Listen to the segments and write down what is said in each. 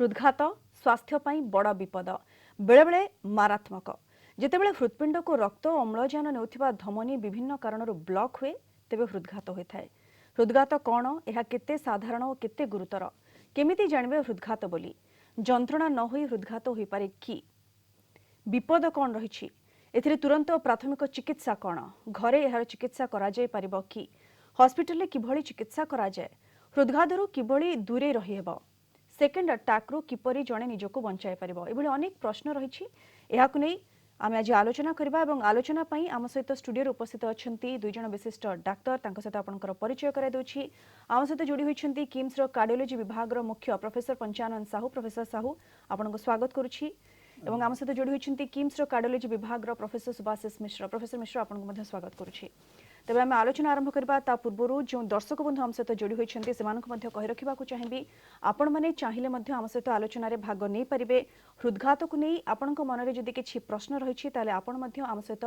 हृदघात स्वास्थ्य पई बड़ विपद बेले बेले मारात्मक जेतेबेले हृत्पिंड को रक्त और अम्लजान नेउथिबा धमनी विभिन्न कारणरू ब्लॉक हुए तेबे हृदघात होता है। हृदघात कौन यह केते साधारण और केते गुरुतर केमिति जानबे हृदघात बोली जंत्रणा न होई हृदघात होई पारे कि विपद कौन रही एथिरे तुरंत प्राथमिक चिकित्सा कौन घरे यार चिकित्सा करा जाय परिबो कि हॉस्पिटल रे किभଳି चिकित्सा करा जाय हृदघातरू किभଳି दूरे रही हेबो सेकेंड अटैक रू किपरि जणे निजको बंचाई परिबो एभଳି अनेक प्रश्न रही एहाकु नै आमे आज आलोचना करबा एवं आलोचना पई आम सहित स्टूडियो उपस्थित अछंती दुई जण विशिष्ट डाक्टर तांको सहित आपनकर परिचय कराय दोछि आम सहित जोडी होइछंती किम्स रो कार्डियोलॉजी विभाग रो मुख्य प्रोफेसर पंचानन साहू प्रोफेसर साहू आपनको स्वागत करूछि एवं आम सहित जोडी होइछंती किम्स रो कार्डियोलॉजी विभाग रो प्रोफेसर सुभाषिष मिश्र प्रोफेसर मिश्र आपनको मध्ये स्वागत करूछि। तेबे आम आलोचना आरंभ करबा ता पूर्वरु जो दर्शक बंधु आम सहित जोडी होइछंती सेमानक मध्ये कहि रखिबा को चाहिबी आपण माने चाहिले मध्ये आम सहित आलोचना रे भाग नै परिबे हृदघात को नै आपनक मन रे जदि किछि प्रश्न रहिछि ताले आपण मध्ये आम सहित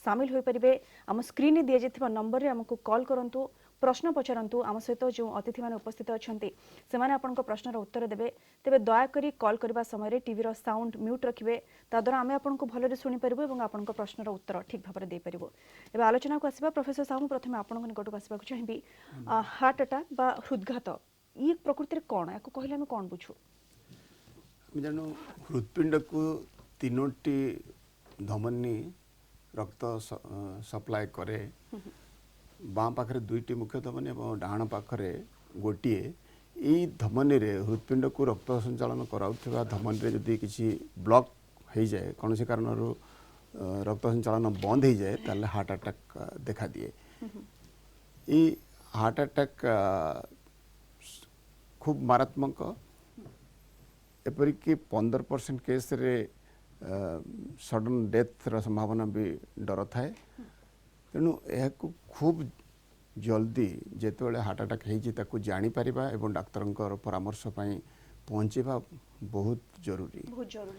शामिल होई परिबे आम स्क्रीन रे दिया जेथिबा नंबर रे हमकु कॉल करंतु प्रश्न पचारंतु आम सहित जो अतिथि माने उपस्थित अछंती सेमाने आपनक प्रश्नर उत्तर देबे तेबे दया करी कॉल करबा समय रे टीवी रो साउंड म्यूट रखिबे ता द्वारा आमे आपनक भलो रे सुनि परिबो एवं आपनक प्रश्नर उत्तर ठीक भाबरे दे परिबो। एबे आलोचना को आसीबा प्रोफेसर साहू प्रथमे आपनक निकट आसीबा को चाहिबी हार्ट अटैक बा हृदघात ई प्रकृति रे कोन याको कहिले हम कोन बुझू जानो हृदपिंड को तीनोटी धमनी रक्त सप्लाई करे बाँ पाखरे दुईटी मुख्य धमनी और डाण पाखरे गोटे यही धमनी रे हृदपिंड को रक्त संचालन कराउथबा धमनी रे जदि किसी ब्लॉक हो जाए कौन से कारण रक्त संचालन बंद हो जाए ताले हार्ट अटैक देखा दिए। ये हार्ट अटैक खूब मारात्मक एपरिक 15% केस रे सडन डेथ रो संभावना भी डर थाए तेणु यह खूब जल्दी जेतेबेले हार्ट अटैक हो जानी परिबा एवं डाक्तर परामर्श पई पहुँचेबा बहुत जरूरी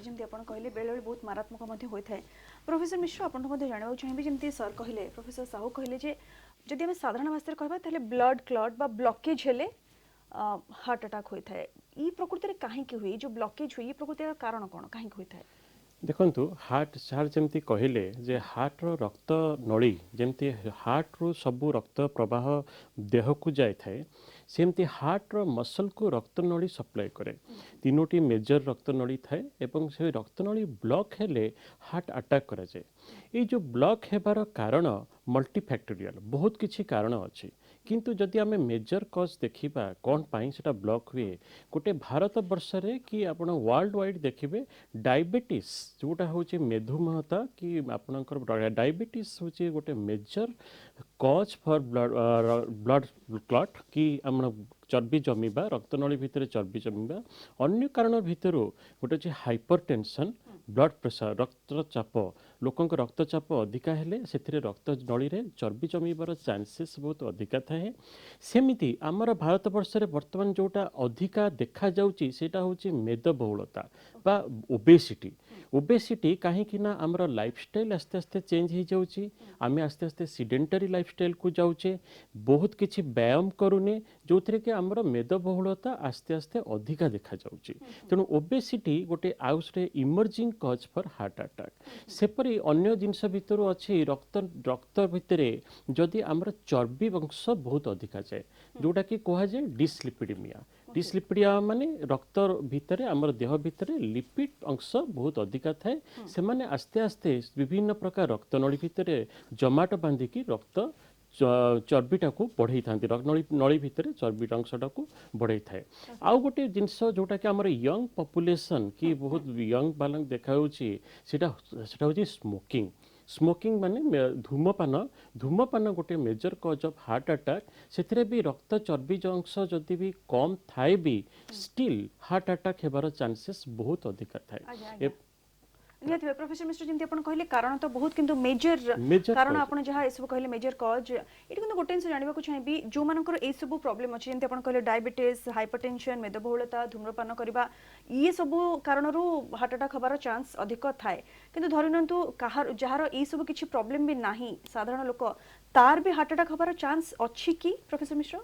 जमती आप कहले बेले बेले बहुत मारात्मक मध्ये होय थाए। प्रोफेसर मिश्र आपन मध्ये जानिबा चाहिबे जमती सर कहले प्रोफेसर साहू कहले जे जदि हम साधारण भाषा कहबा ताले ब्लड क्लॉट बा ब्लॉकेज हेले हार्ट अटैक होय थाए ई प्रकृति रे काहे कि हुई जो ब्लॉकेज हुई प्रकृति रा कारण कोन काहे कि होय थाए देखु हार्ट सार जमती कहले जे हार्ट रो रक्त नली जमती हार्ट रो सबू रक्त प्रवाह देह को जाए थाए सेमती हार्ट रो मसल को रक्त नली सप्लाई करे तीनोटी मेजर रक्त नली थाए एवं से रक्त नली ब्लॉक हेले हार्ट अटैक करा जाए। ये जो ब्लॉक हेबार कारण मल्टीफैक्टोरियल बहुत किछि कारण अच्छी किंतु जदि आमे मेजर कज देखिबा कौन पाई सेटा ब्लॉक हुए गोटे भारत वर्ष रे कि आपण वर्ल्ड वाइड देखिबे डायबिटीज जोटा होचे मेधुमेहता कि आपणकर डायबिटीज होचे गोटे मेजर कज फॉर ब्लड क्लॉट कि हम चर्बी जमीबा रक्तनली भितर चर्बी जमीबा अन्य कारण भितर गोटे होचे हाइपरटेंशन ब्लड प्रेशर रक्तचाप लोकों रक्तचाप अधिका हेले से रक्त नली रे चर्बी जमीबार चांसेस बहुत अधिका थाए। सेमिति आमर भारत वर्ष रे वर्तमान जोटा अधिका देखा जाउची सेटा होची मेदबहुलता बा ओबेसिटी ओबेसिटी कहीं ना आमर लाइफस्टाइल आस्ते आस्ते चेंज हो जाउची आमे आस्ते आस्ते सिडेंटरी लाइफस्टाइल को जाउचे बहुत किछि व्यायाम करूने जो थे कि आमर मेदबहुलता आस्ते आस्ते अधिका देखा जाउची तेणु ओबेसिटी गोटे आउसरे इमर्जिंग कज फॉर हार्ट अटैक सेपरी अन्य जिनस भितर अच्छी रक्त रक्त भितर जदि आमर चर्बी अंश बहुत अधिका जाए जोटा कि कह जाए डिस्लिपिडिया माने रक्त भितर आमर देह भितर लिपिड अंश बहुत अधिका थाए से माने आस्ते आस्ते विभिन्न प्रकार रक्त नली भितर जमाट बांधिकी रक्त चर्बीटा को बढ़ई था नली भितर चर्बी अंशटा को बढ़ई थाए। आउ गोटे जिनस जोटा कि आमर यंग पॉपुलेशन की बहुत यंग बाला देखा सेटा होची स्मोकिंग स्मोकिंग माने धूमपान गोटे मेजर कज ऑफ हार्ट अटैक से भी रक्त चर्बी अंश जदि भी कम थाए भी स्टिल हार्ट अटैक हेबार चांसेस बहुत अधिक थाए। निहत प्रोफेसर मिश्र जंती आपण कहले कारण तो बहुत किंतु मेजर कारण आपण जहा ए सब कहले मेजर कॉज एटी किंतु गोटे से जानिबा को चाहिबी जो मानकर ए सब प्रॉब्लम अछि जंती आपण कहले डायबिटीज हाइपरटेंशन मेदबहुलता धूम्रपान करबा ये सब कारणरू हार्ट अटैक हबार चांस अधिक थाए किंतु धरिनंतु काहार जहार ए सब किछि प्रॉब्लम भी नाही साधारण लोक तार भी हार्ट अटैक हबार चांस अछि कि प्रोफेसर मिश्र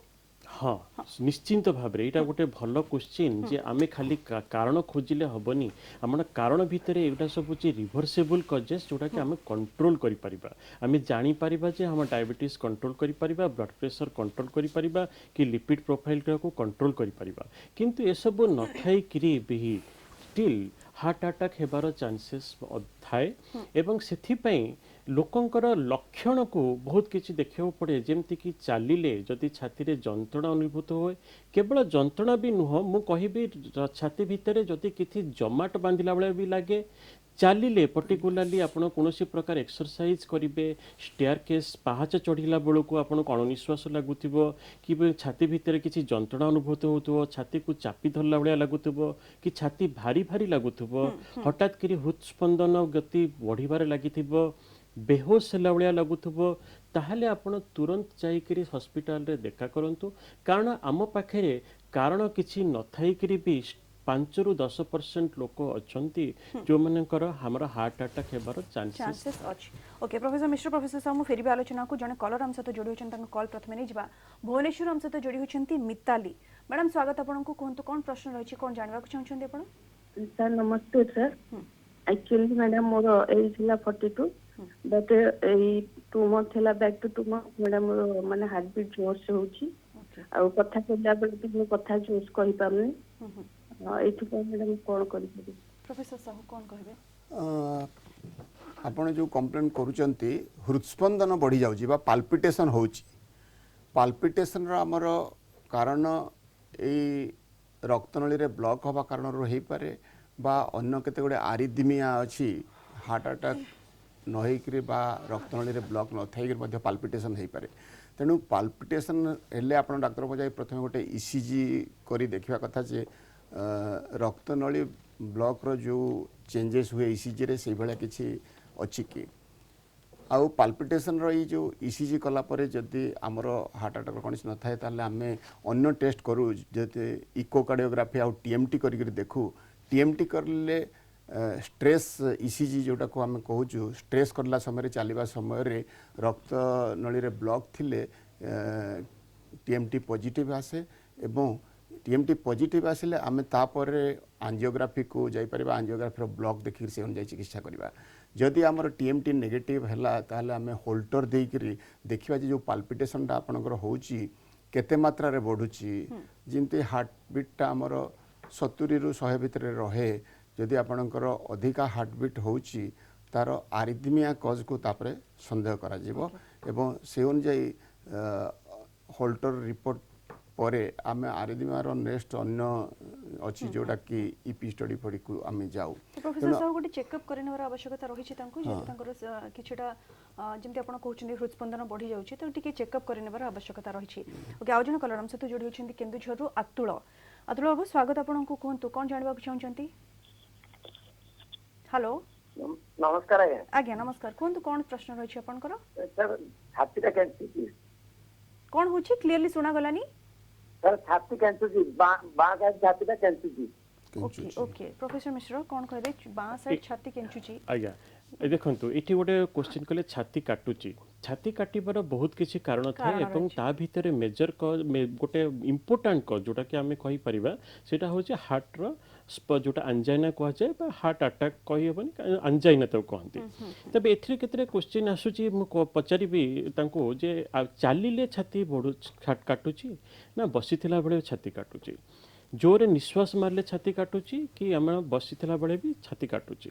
हाँ निश्चिंत भाव यहाँ गोटे भल क्वेश्चन जे आमे खाली कारण खोजिले हेनी आम कारण भितर एटा सब हूँ रिभर्सेबल कजेस जोटा कि आम कंट्रोल करिपरिबा आमे जानी परिबा जे हम डायबिटीज कंट्रोल करिपरिबा ब्लड प्रेशर कंट्रोल करिपरिबा कि लिपिड प्रोफाइल को कंट्रोल करिपरिबा किंतु ए सब न थाई किरी भी स्टिल हार्ट अटैक हेबार चांसेस थाए एवं सेथिपई लोकंकर लक्षण को बहुत किसी देखा पड़े जमती कि चलिले जदि छाती रे जंत्रणा अनुभूत हुए केवल जंत्रणा भी नुह मु कहबी छाती भितर जदि किसी जमाट बांधिला बेले भी लगे चलिले पर्टिकुलाली आपण कौन प्रकार एक्सरसाइज करेंगे स्टेयर केस पाहाच चढ़ला बेलू को आपन अणनिश्वास लगुव कि छाती भितर किसी जंत्रणा अनुभूत हो छाती को चापी धरला भाया लगुव कि छाती भारी भारी लगुव हठात कि हृत्स्पंदन गति बढ़िबार लगी बेहोश होला भाया लगुव ताहले आपण तुरंत जाइकरी हॉस्पिटल रे देखा करंतु कारण आम पाखे कारण किसी न थाइकरी भी 5 ରୁ 10% लोक अछंती जो मानकर हमर हार्ट अटैक हेबार चांसेस अछि। ओके प्रोफेसर मिश्र प्रोफेसर साहब फेरी भी आलोचना को जने कॉलर हम सहित जोड़ी होछन कॉल प्रथमे नहीं जिबा भुवनेश्वर हम सहित जोड़ी होछंती मिताली मैडम स्वागत आपन को कोन कोन प्रश्न रहिछि कोन जानबा को चाहछन आपन सर नमस्ते सर एक्चुअली मैडम मोर एज हिला 42 बट ए 2 मंथ हिला बैक टू 2 मंथ मैडम मोर माने हार्ट बीट जोर से होछि आ कथा कहला बेले भी कथा जोर कहि पारने एथि मैडम कोन करि प्रोफेसर साहब कोन कहबे आपण जो कंप्लेन करूचंती हृदस्पंदन बढ़ी जाउची बा पाल्पिटेशन होउची पाल्पिटेशन रा हमर कारण ए रक्तनली रे ब्लॉक होबा कारण रो हेई पारे बा अन्य केते गुडे आरिथमिया अछि हार्ट अटैक न हेकरी बा रक्तनली रे ब्लॉक न थाइकर मध्ये पाल्पिटेशन हेई पारे तेनु पाल्पिटेशन हेले आपण डॉक्टर को जाई प्रथमे गोटे ईसीजी करी देखिबा कथा जे रक्तनली ब्लॉक रो जो चेंजेस हुए ईसीजी रे सेई भला किछि अछि कि आउ पाल्पिटेशन रो ई जो ईसीजी कला परे जदि हमरो हार्ट अटैक कंडीशन न थाए ताले हमें अन्य टेस्ट करू जते इकोकार्डियोग्राफी आउ टीएमटी करी देखू टीएमटी करले स्ट्रेस ईसीजी जोटा को हमें कहूँ स्ट्रेस करला समय चलवा समय रे रक्त नली रे ब्लॉक थिले टीएमटी पॉजिटिव आसे एवं टीएमटी पॉजिटिव आसिले आमे तापर एंजियोग्राफी को जाई परबा एंजियोग्राफी रो ब्लॉक देखि से अनुसार चिकित्सा करबा जदि हमर टीएमटी नेगेटिव हैला ताले आमे होल्टर देई करी देखिबा जे जो पाल्पिटेशन ता आपनकर होउची केते मात्रा रे बढ़ुची जिंते हार्ट बीट ता हमर 70 रु 100 भितर रहे जदि आपनकर अधिका हार्ट बीट होउची तार आरिथमिया कॉज को तापरे संदेह करा जीवो एवं से अनुसार होल्टर रिपोर्ट परे आमे आरिथमिया रो नेक्स्ट अन्य अछि जोटा कि ईपी स्टडी फडी को आमे जाऊ प्रोफेसर साहब गोटे चेकअप करनेवार आवश्यकता रही तांको जे तांकर किछटा जेमते आपण कहउछन हृदस्पंदन बढ़ी जाउछि तो टिके चेकअप करनेवार आवश्यकता रही ओके आउ जन कलरम से तो जोडी होछन्ती केन्दुझर रु अतुल अतुल बाबू स्वागत आपण को कोन तो कोन जानबा को चाहछन्ती हेलो नमस्कार आज्ञा आज्ञा नमस्कार कोन तो कोन प्रश्न रही आपण कर सर छातीटा कैंसर कोन होछि क्लियरली सुना गलानी सर छाती कैंसर जी बां का छातीटा कैंसर जी ओके ओके प्रोफेसर मिश्र कोन कहबे बां साइड छाती केंचुची आज्ञा देखंतु एठी गोटे क्वेश्चन कले छाती काटुची छाती काटिबार बहुत किसी कारण थाए एवं ता भितर मेजर गोटे इम्पोर्टाट कज जोटा कि आमे कहि परिबा सेटा होचे हार्ट रो जोटा एंजाइना कह जाए बा हार्ट अटैक कहि हेबनी एंजाइना तो कहंती तबे एथिरे केतरे क्वेश्चन आसुची मु पचारिबी तांको जे चालिले छाती बडु काटुची ना बसिथिला बेले छाती काटुची जोरे निश्वास मारले छाती काटुची कि आम बसिथिला बेले भी छाती काटुची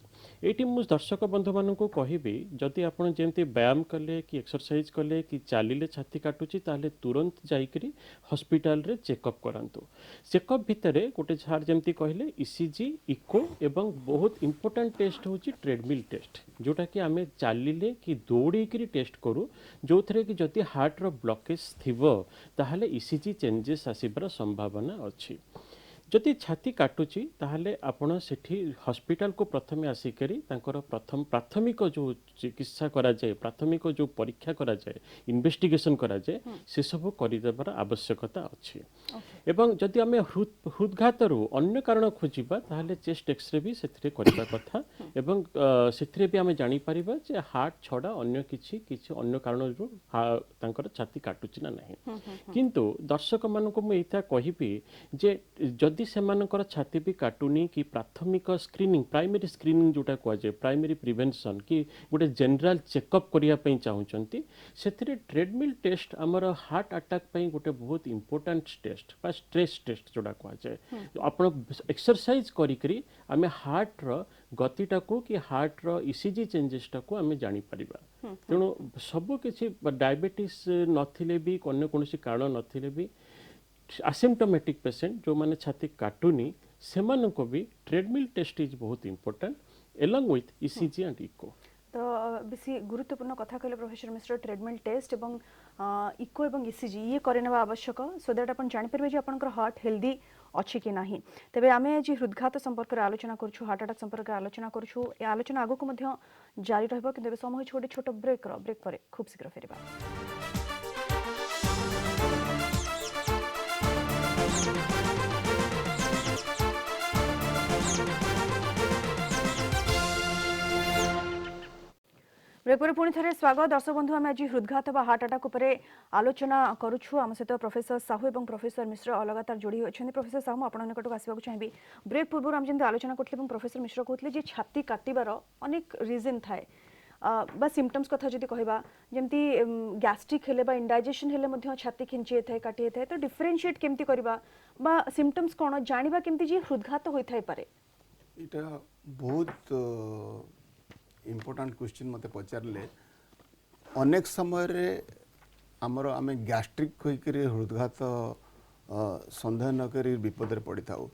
एटी मु दर्शक बंधु मानन को कहिबी जदि आपण जेमती व्यायाम कले कि एक्सरसाइज कले कि चालिले छाती काटुची ताले तुरंत जाइकरी हॉस्पिटल रे चेकअप करंतु चेकअप भितरे गोटे छाड़ जेमती कहले ईसीजी इको एवं बहुत इंपोर्टेंट टेस्ट होची ट्रेडमिल टेस्ट जोटा कि आमे चालिले कि दौड़ी करी टेस्ट करू जो थरे कि जदि हार्ट रो ब्लॉकेज थिबो ताहले ईसीजी चेंजेस आसीबार संभावना अछि जदि छाती काटुची ताहले आपण सेठी हॉस्पिटल को प्रथमे आसिकरी तांकर प्रथम प्राथमिक जो चिकित्सा करा जाए प्राथमिक जो परीक्षा करा जाए इन्वेस्टिगेशन करा जाए से सब कर आवश्यकता अच्छी एवं जदि आम हृदघात रू अन्य कारण खोजा ताहले चेस्ट एक्सरे भी से करबा कथा एवं से भी आम जापर जे हार्ट छड़ा अन्य किछि अन्य कारण तांकर छाती काटुची ना नहीं किंतु दर्शक मानक मु एता कहिबी जे जदि सेमानकर छाती भी काटुनी कि प्राथमिक स्क्रीनिंग प्राइमरी स्क्रीनिंग जोटा कहुए प्राइमरी प्रिवेंशन कि गोटे जनरल चेकअप करने चाहूँगी से ट्रेडमिल टेस्ट आमर हार्ट अटैक पे गोटे बहुत इंपोर्टेंट टेस्ट बा स्ट्रेस टेस्ट जोटा कहुए आप एक्सरसाइज करी आम हार्ट रो गतिटा को कि हार्ट रो ईसीजी चेंजेस को आम जापर तेणु सबु किसी डायबिटीज नथिले भी अन्य कौन कारण नथिले भी असिम्टोमेटिक पेशेंट जो माने छाती काटुनी से भी ट्रेडमिल टेस्ट इज बहुत important along with ECG and echo. तो बेसी गुरुत्वपूर्ण कथा कहले प्रोफेसर मिश्र ट्रेडमिल टेस्ट एवं इको एवं ईसीजी ये करनेबा आवश्यक सो दैट अपन जानि परबे जे आपनकर हार्ट हेल्दी अच्छी कि नाही। तेबे आमे आज हृदघात संपर्क रे आलोचना करछु हार्ट अटैक संपर्क रे आलोचना करछु ए आलोचना आगो को मध्य जारी रहबो कि समय छोटे छोटे ब्रेक परे खूब शीघ्र फेरबा। ब्रेक पर पुणी थे स्वागत दर्शक बंधु आम आज हृदघात व हार्ट अटैक उपर आलोचना करुछु आम सहित प्रोफेसर साहू और प्रोफेसर मिश्र लगातार जोड़ी होती। प्रोफेसर साहू आप निकट को आसवाक चाहिए ब्रेक पूर्व आम जमी आलोचना करते प्रोफेसर मिश्र कहते छाती काटिबार अनेक रिजन थाए बा सिम्पटम्स कथा जदि कहबा जमती गैस्ट्रिक हेले बा इंडाइजेशन हेले मध्य छाती खिंची थाए काटी थाए तो डिफरेंशिएट केमती करबा बा सिम्पटम्स कोन जानिबा केमती जे हृदघात होई थाए पारे इटा बहुत इम्पोर्टेंट क्वेश्चन मते पचारले अनेक समय रे हमर आमे गैस्ट्रिक होई करे हृदघात संदेह न करी विपद रे पड़ी थाउ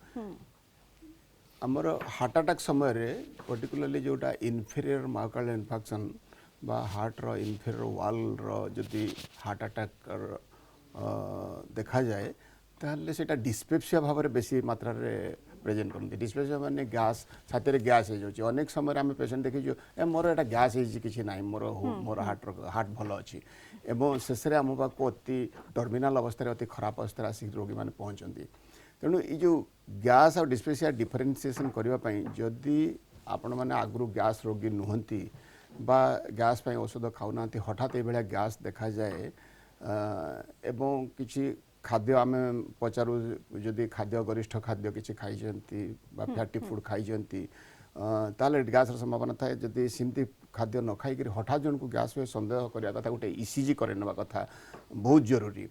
हमर हार्ट अटैक समय रे पर्टिकुलरली जोटा इन्फीरियर मायोकार्डियल इन्फेक्शन बा हार्ट रो इन्फीरियर वॉल रो जदि हार्ट अटैक देखा जाए ताहले सेटा डिस्पेप्सिया भाव में बेसी मात्रा रे प्रेजेंट करते डिस्पेप्सिया माने गैस छाती रे गैस हो जाउची अनेक समय आम पेशेंट देखी ए मोर एटा गैस है किसी ना मोर हार्ट भल अच्छी एवं शेष में आम पाक अति टर्मिनाल अवस्था अति खराब अवस्था आसिक रोगी मैंने पहुँचती तेणु ये जो गैस और डिस्पेप्सिया डिफरेन्सीएसन करने जदि आपण मैंने आगु गैस रोगी नुहंती बा गैस पे औषध खाऊना हठात ये गैस देखा जाए एवं किसी खाद्य आम पचारू जदि खाद्य गरिष्ठ खाद्य किसी खाई फैटी फूड खाई ताले गैस संभावना थाए जदि सिमती खाद्य न खाई हठात जन को गैस हुए सन्देह करने कथा गोटे ईसीजी करने कथा बहुत जरूरी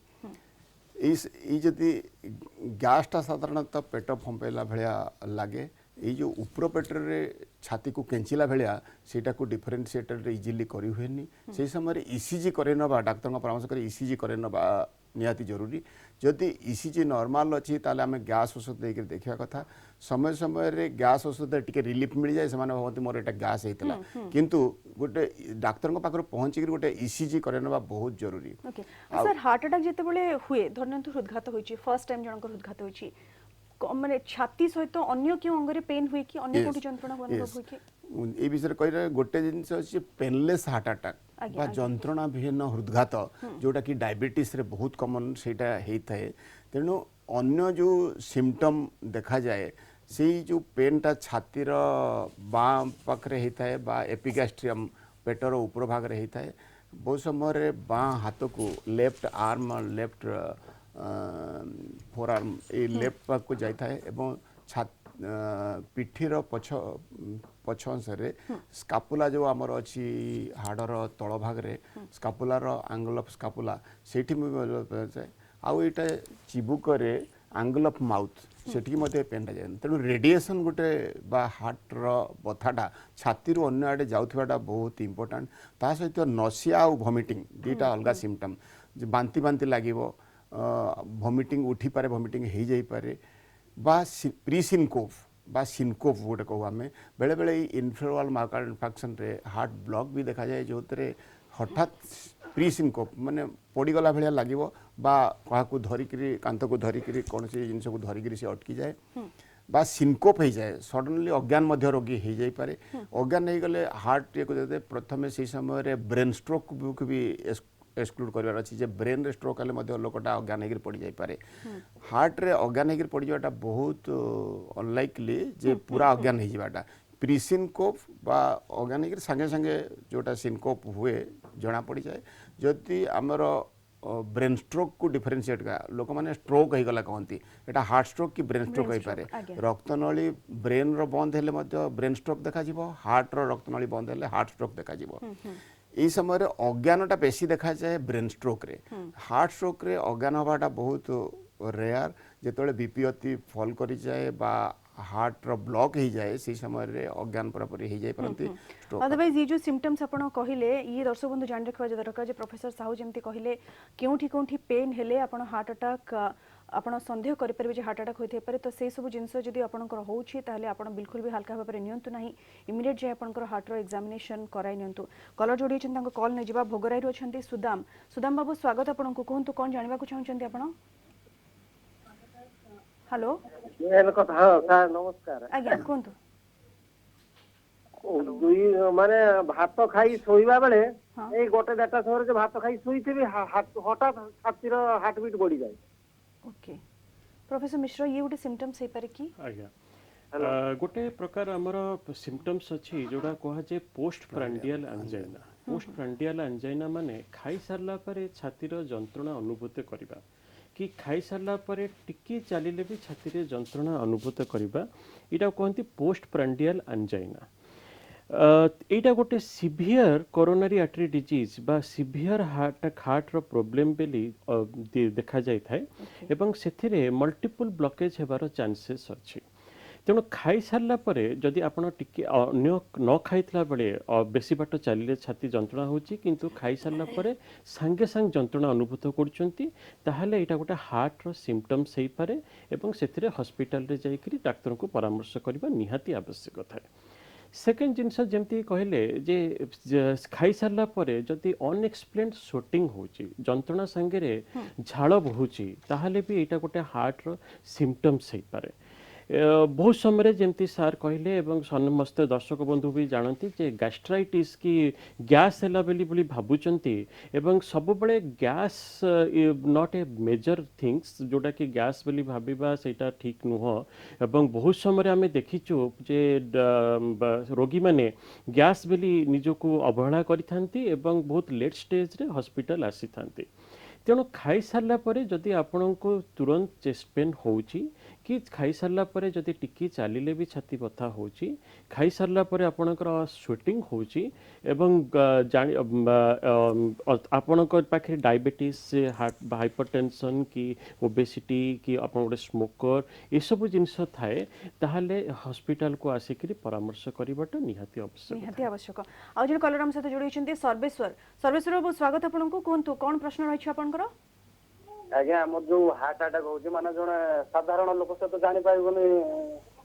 जदि गैसटा साधारणतः पेट फंपेला भाया लगे ये जो ऊपर पेट्रे छाती को केंचिला भाया सेटा को डिफरेन्शिएटर इजिली करी हुएनी से समय ईसीजी करे नबा डाक्तर परामर्श कर ईसीजी करे नबा निहाती जरूरी जदि ईसीजी नॉर्मल अच्छी ताले आम गैस औषध देकर देखा कथा समय समय रे गैस औषध टिके रिलीफ मिल जाए से भावती मोर एटा गैस होता किंतु गोटे डाक्तर पाखर पहुँचिक गोटे ईसीजी करने बहुत जरूरी। सर हार्ट अटैक जिते हुए धरनियंतु हृदघात होइछि फर्स्ट टाइम जनक हृदघात होइछि माने छाती सहित अन्य क्यों अंगरे पेन हुए कि अन्य कोठी जंत्रणा अनुभव हुए कि ए विषय कह गोटे जिनस अच्छे पेनलेस हार्ट अटैक बा जंत्रणा विहीन हृदघात जोटा कि डायबिटीज रे बहुत कॉमन सेटा होता है तेणु अन्य जो सिम्पटम देखा जाए से जो पेनटा छातीर बाँ पाखे होता है बा एपिगैस्ट्रियम पेटर ऊपर भाग में होता है बहुत समय बाँ हाथ को left arm left four arm ये लेफ्ट पाक को जाता है एवं पिठीर पछ अंश स्कापुला जो आमर अच्छी हाड़र तल भाग में स्कापुलार एंगल ऑफ स्कापुला सेठी जाए आउ यहाँ चिबुक एंगल ऑफ माउथ सेठी पेनटा जाए तेणु रेडिएशन गोटे बा हार्टर बथाटा छाती रू अन्य आड़े जाऊँगा बहुत इंपोर्टेंट ता सहित नसिया और वॉमिटिंग दुईटा अलग सिम्पटम बांती बांती लगे वॉमिटिंग उठी पारे वॉमिटिंग हो जाई पारे बा प्री सिनकोफ बा सिनकोफ गोटे कहू आम बेले बेले इन्फेरियर मायोकार्डियल इन्फेक्शन रे हार्ट ब्लॉक भी देखा जाए जो हठात प्री सिनकोप माने पड़गला भाया लगे क्या धरिकी कांत को धरिकी कौन जिनस को धरिकी से अटकी जाए बा सिनकोप हो जाए सडनली अज्ञान मध्य रोगी हो जाई पारे अज्ञान हो गले हार्ट ये को प्रथम से समय ब्रेन स्ट्रोक को भी एक्सक्लूड करार अच्छी जे ब्रेन रे स्ट्रोक हेल्ले लोकटा अज्ञान होकर पड़ जाई पारे हार्ट रे अज्ञान होकर पड़ जाटा बहुत अनलाइकली जे पूरा अज्ञान हो जाटा प्री सिनकोप बा अज्ञान होकर संगे संगे जोटा सिनकोप हुए जना पड़ जाए जदि आमर ब्रेन स्ट्रोक को डिफरेन्शिएट का लोक मैंने स्ट्रोक हो गला कहती एटा हार्ट स्ट्रोक कि ब्रेन स्ट्रोक हो पारे रक्तनली ब्रेन रो बंद हेले मध्य ब्रेन स्ट्रोक देखा जिवो हार्ट रो रक्तनली बंद हेले हार्ट स्ट्रोक देखा जिवो এই সময় অজ্ঞানটা বেশি দেখা যায় ব্রেন স্ট্রোক রে হার্ট স্ট্রোক রে অজ্ঞান হওয়াটা বহুত রেয়ার যেতবে বিপি অতি ফল করে যায় বা हार्ट रो ब्लॉक हो जाए से समय रे अज्ञान पूरापूरी हो जाए परंतु अदरवाइज ये जो सिम्पटम्स आपण कहले ये दर्शक बंधु जान रखा दरकार जे प्रोफेसर साहू जमती कहले केउठी केउठी पेन हेले आपण हार्ट अटैक आपण संदेह करि परबे जे हार्ट अटैक होइथे पारे तो से सब जिंस जदि आपनकर होउछि ताले आपण बिल्कुल भी हल्का भाबरे नियंतु नाही इमीडिएट जे आपनकर हार्ट रो एग्जामिनेशन कराई नियंतु कलर जोडी छन तांको कॉल नै जिबा भोगराई रो छंती सुदाम सुदाम बाबू स्वागत आपनको कोन तो कोन जानिबा को चाहछंती आपण हेलो हाँ नमस्कार आज्ञा कोन तो दुई माने भात खाई सोइबा बेले ए गोटे डेटा समय जो भात खाई सोईथिबी हठात छातीर हार्ट बीट बढ़ी जाए ओके प्रोफेसर मिश्र ये गोटे सिम्पटम्स हे पारे की आज्ञा गोटे प्रकार आमर सिम्पटम्स अच्छी जोड़ा कह जे post prandial angina post prandial angina माने खाई सारला परे छातीर जंत्रणा अनुभूत करबा कि खाई सारला परे टिके चलिले भी छाती रे जंत्रणा अनुभूत करबा इटा कहती पोस्ट प्रांडियल एंजाइना एटा गोटे सिवियर कोरोनरी आर्टरी डिजीज बा सिवियर हार्ट रो प्रॉब्लम बेली देखा जाय थाए एवं सेथिरे मल्टीपल ब्लॉकेज हेबार चांसेस अछि तेणु खाई सारला परे जदि आपण टिके अन्य न खाइतला बेले बेसी बाट चलिले छाती जंत्रणा होची किंतु खाई सारला परे संगे संग जंत्रणा अनुभूत करचंती ताहले एटा गोटे हार्ट रो सिम्पटम्स हेई पारे एवं सेथिरे हॉस्पिटल रे जाई करी डाक्टर को परामर्श करबा निहाती आवश्यक थाए सेकेंड जिनस जमती कहले जे खाई सारला परे जदि अनएक्सप्लेन्ड स्वेटिंग होची जंत्रणा संगे रे झाळ बहुची ताहले भी एटा गोटे हार्ट रो सिम्पटम्स हेई पारे बहुत समय जमती सार कहले एवं समस्त दर्शक बंधु भी जानती जे गैस्ट्राइटिस की गैस हैला बोली भाबुचंती एवं सब बळे gas not a major things जोटा कि गैस बोली भाबिबा सेटा ठीक नुह एवं बहुत समय आमे देखिचु जे रोगी माने गैस बोली निजको अवहेला करिथांती एवं बहुत लेट स्टेज रे हॉस्पिटल आसी थांती तेणु खाई सारला परे जदि आपनको तुरंत चेस्ट पेन होची कि खाई सारला परे जदि टिकी चालिले भी छाती बथा होची खाई सारला परे आपणकर स्वेटिंग होची एवं आपणकर पाखे डायबिटीज हाइपरटेंशन की ओबेसिटी की आपण गोटे स्मोकर ये सब जिनस थाए ताहले हॉस्पिटल को आसिकरी परामर्श करबाटा निहाती आवश्यक आ जे कलर हम साथ जोड़ी छंती सर्वेश्वर बहुत स्वागत आपनको कोनतो कोन प्रश्न रहिछ आपनकर आज्ञा मोर जो हार्ट अटैक होची माने जने साधारण लोक से तो जानि पाइबनी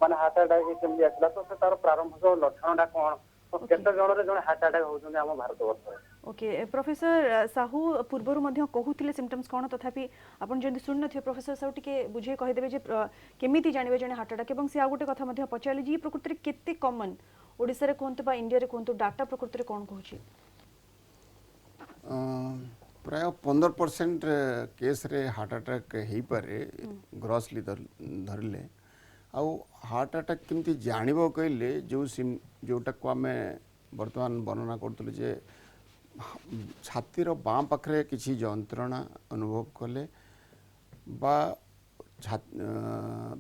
माने हार्ट अटैक केमि आसला तो से तार प्रारंभिक लक्षणटा कोन तो केते जण रे जने हार्ट अटैक होउछन हम भारत वर्ष ओके प्रोफेसर साहू पूर्वरु मध्य कहूतिले सिम्पटम्स कोन तथापि आपण जंदी सुन नथियो प्रोफेसर साहू टिके बुझे कहि देबे जे केमिति जानिबे जने हार्ट अटैक एवं से आ गोटे कथा मध्य पचाली जी प्रकृति रे केते कॉमन ओडिसा रे कोनतो बा इंडिया रे कोनतो डाटा प्रकृति रे कोन कहूची प्राय 15% केस रे हार्ट अटैक हो पारे ग्रॉसली धरले आउ हार्ट अटैक केमती जानव कहले जो जोटा को आम बर्तमान वर्णना करूँ जे छातीर बाँ पाखे किसी जंत्रणा अनुभव कले बा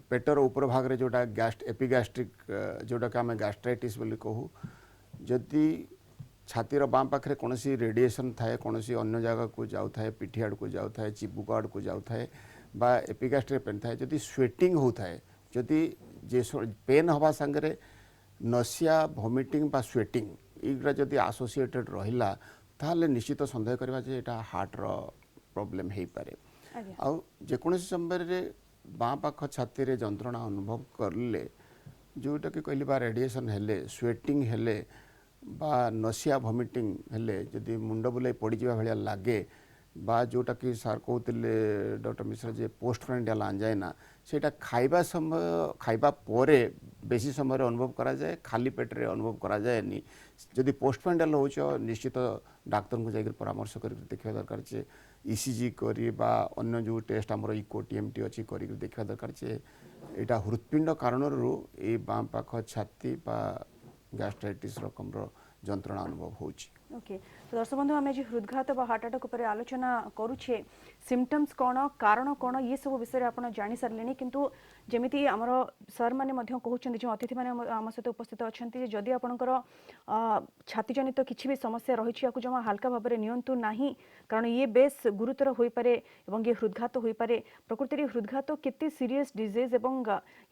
पेटर ऊपर भाग रे जोटा एपिगैस्ट्रिक जोटा कि आम गैस्ट्राइटिस बोली कहू जदि छातीर बाँ पाखे कौन रेडिएशन थाए कौन अन्य जगह को जाऊ थाए पिठी आड़ को जाऊ थाए चिबुक आड़ को जाऊ थाए बा एपिगैस्ट्रिक पेन थाए जदि स्वेटिंग होता है जदि जे पेन हवा संगे नसिया वोमिटिंग बा स्वेटिंग इगरा जदि एसोसिएटेड रहिला ताहले निश्चित संदेह करबा जे एटा हार्ट रो प्रॉब्लम हे पारे आ जेकोसी समय रे बाँ पाख छाती रे जंत्रणा अनुभव करले जोटा कि कहली बा रेडिएशन हेले स्वेटिंग हेले बा नसिया भमिटिंग हेले जदि मुंड बुलाई पड़जा भाया लगे बा जोटा कि सार कहते डॉक्टर मिश्रा जे पोस्ट फ्रंटियल एंजाइना सेटा खाइबा समय खाइबा परे बेसी समय अनुभव करा जाए खाली पेटरे अनुभव करा जाएनी जदि पोस्ट फ्रंटियल हो निश्चित डाक्तर को जाकर परामर्श कर देखा दरकार जे ईसीजी करी बा अन्य जो टेस्ट आमर इको टीएमटी अच्छी कर देखा दरकार जे एटा हृत्पिंड कारण ये बाम पाख छाती बा गैस्ट्राइटिस रकम जंत्रणा अनुभव होची। ओके तो दर्शक बंधु आम आज हृदघात बा हार्ट अटैक उपर आलोचना करुछे सिम्पटम्स कौन कारण कौन ये सब विषय आप जानी सारे किंतु जमीती आमर सर मैंने कहते जो अतिथि मैंने आम सहित उपस्थित अच्छा जदि आपंकर छाती जनित किसी भी समस्या रही जमा हल्का भाव में नियंतु नहीं कारण ये बेस गुरुतर हो पारे और ये हृदघात हो पारे प्रकृति में हृदघात केते सीरीयस डिजीज एवं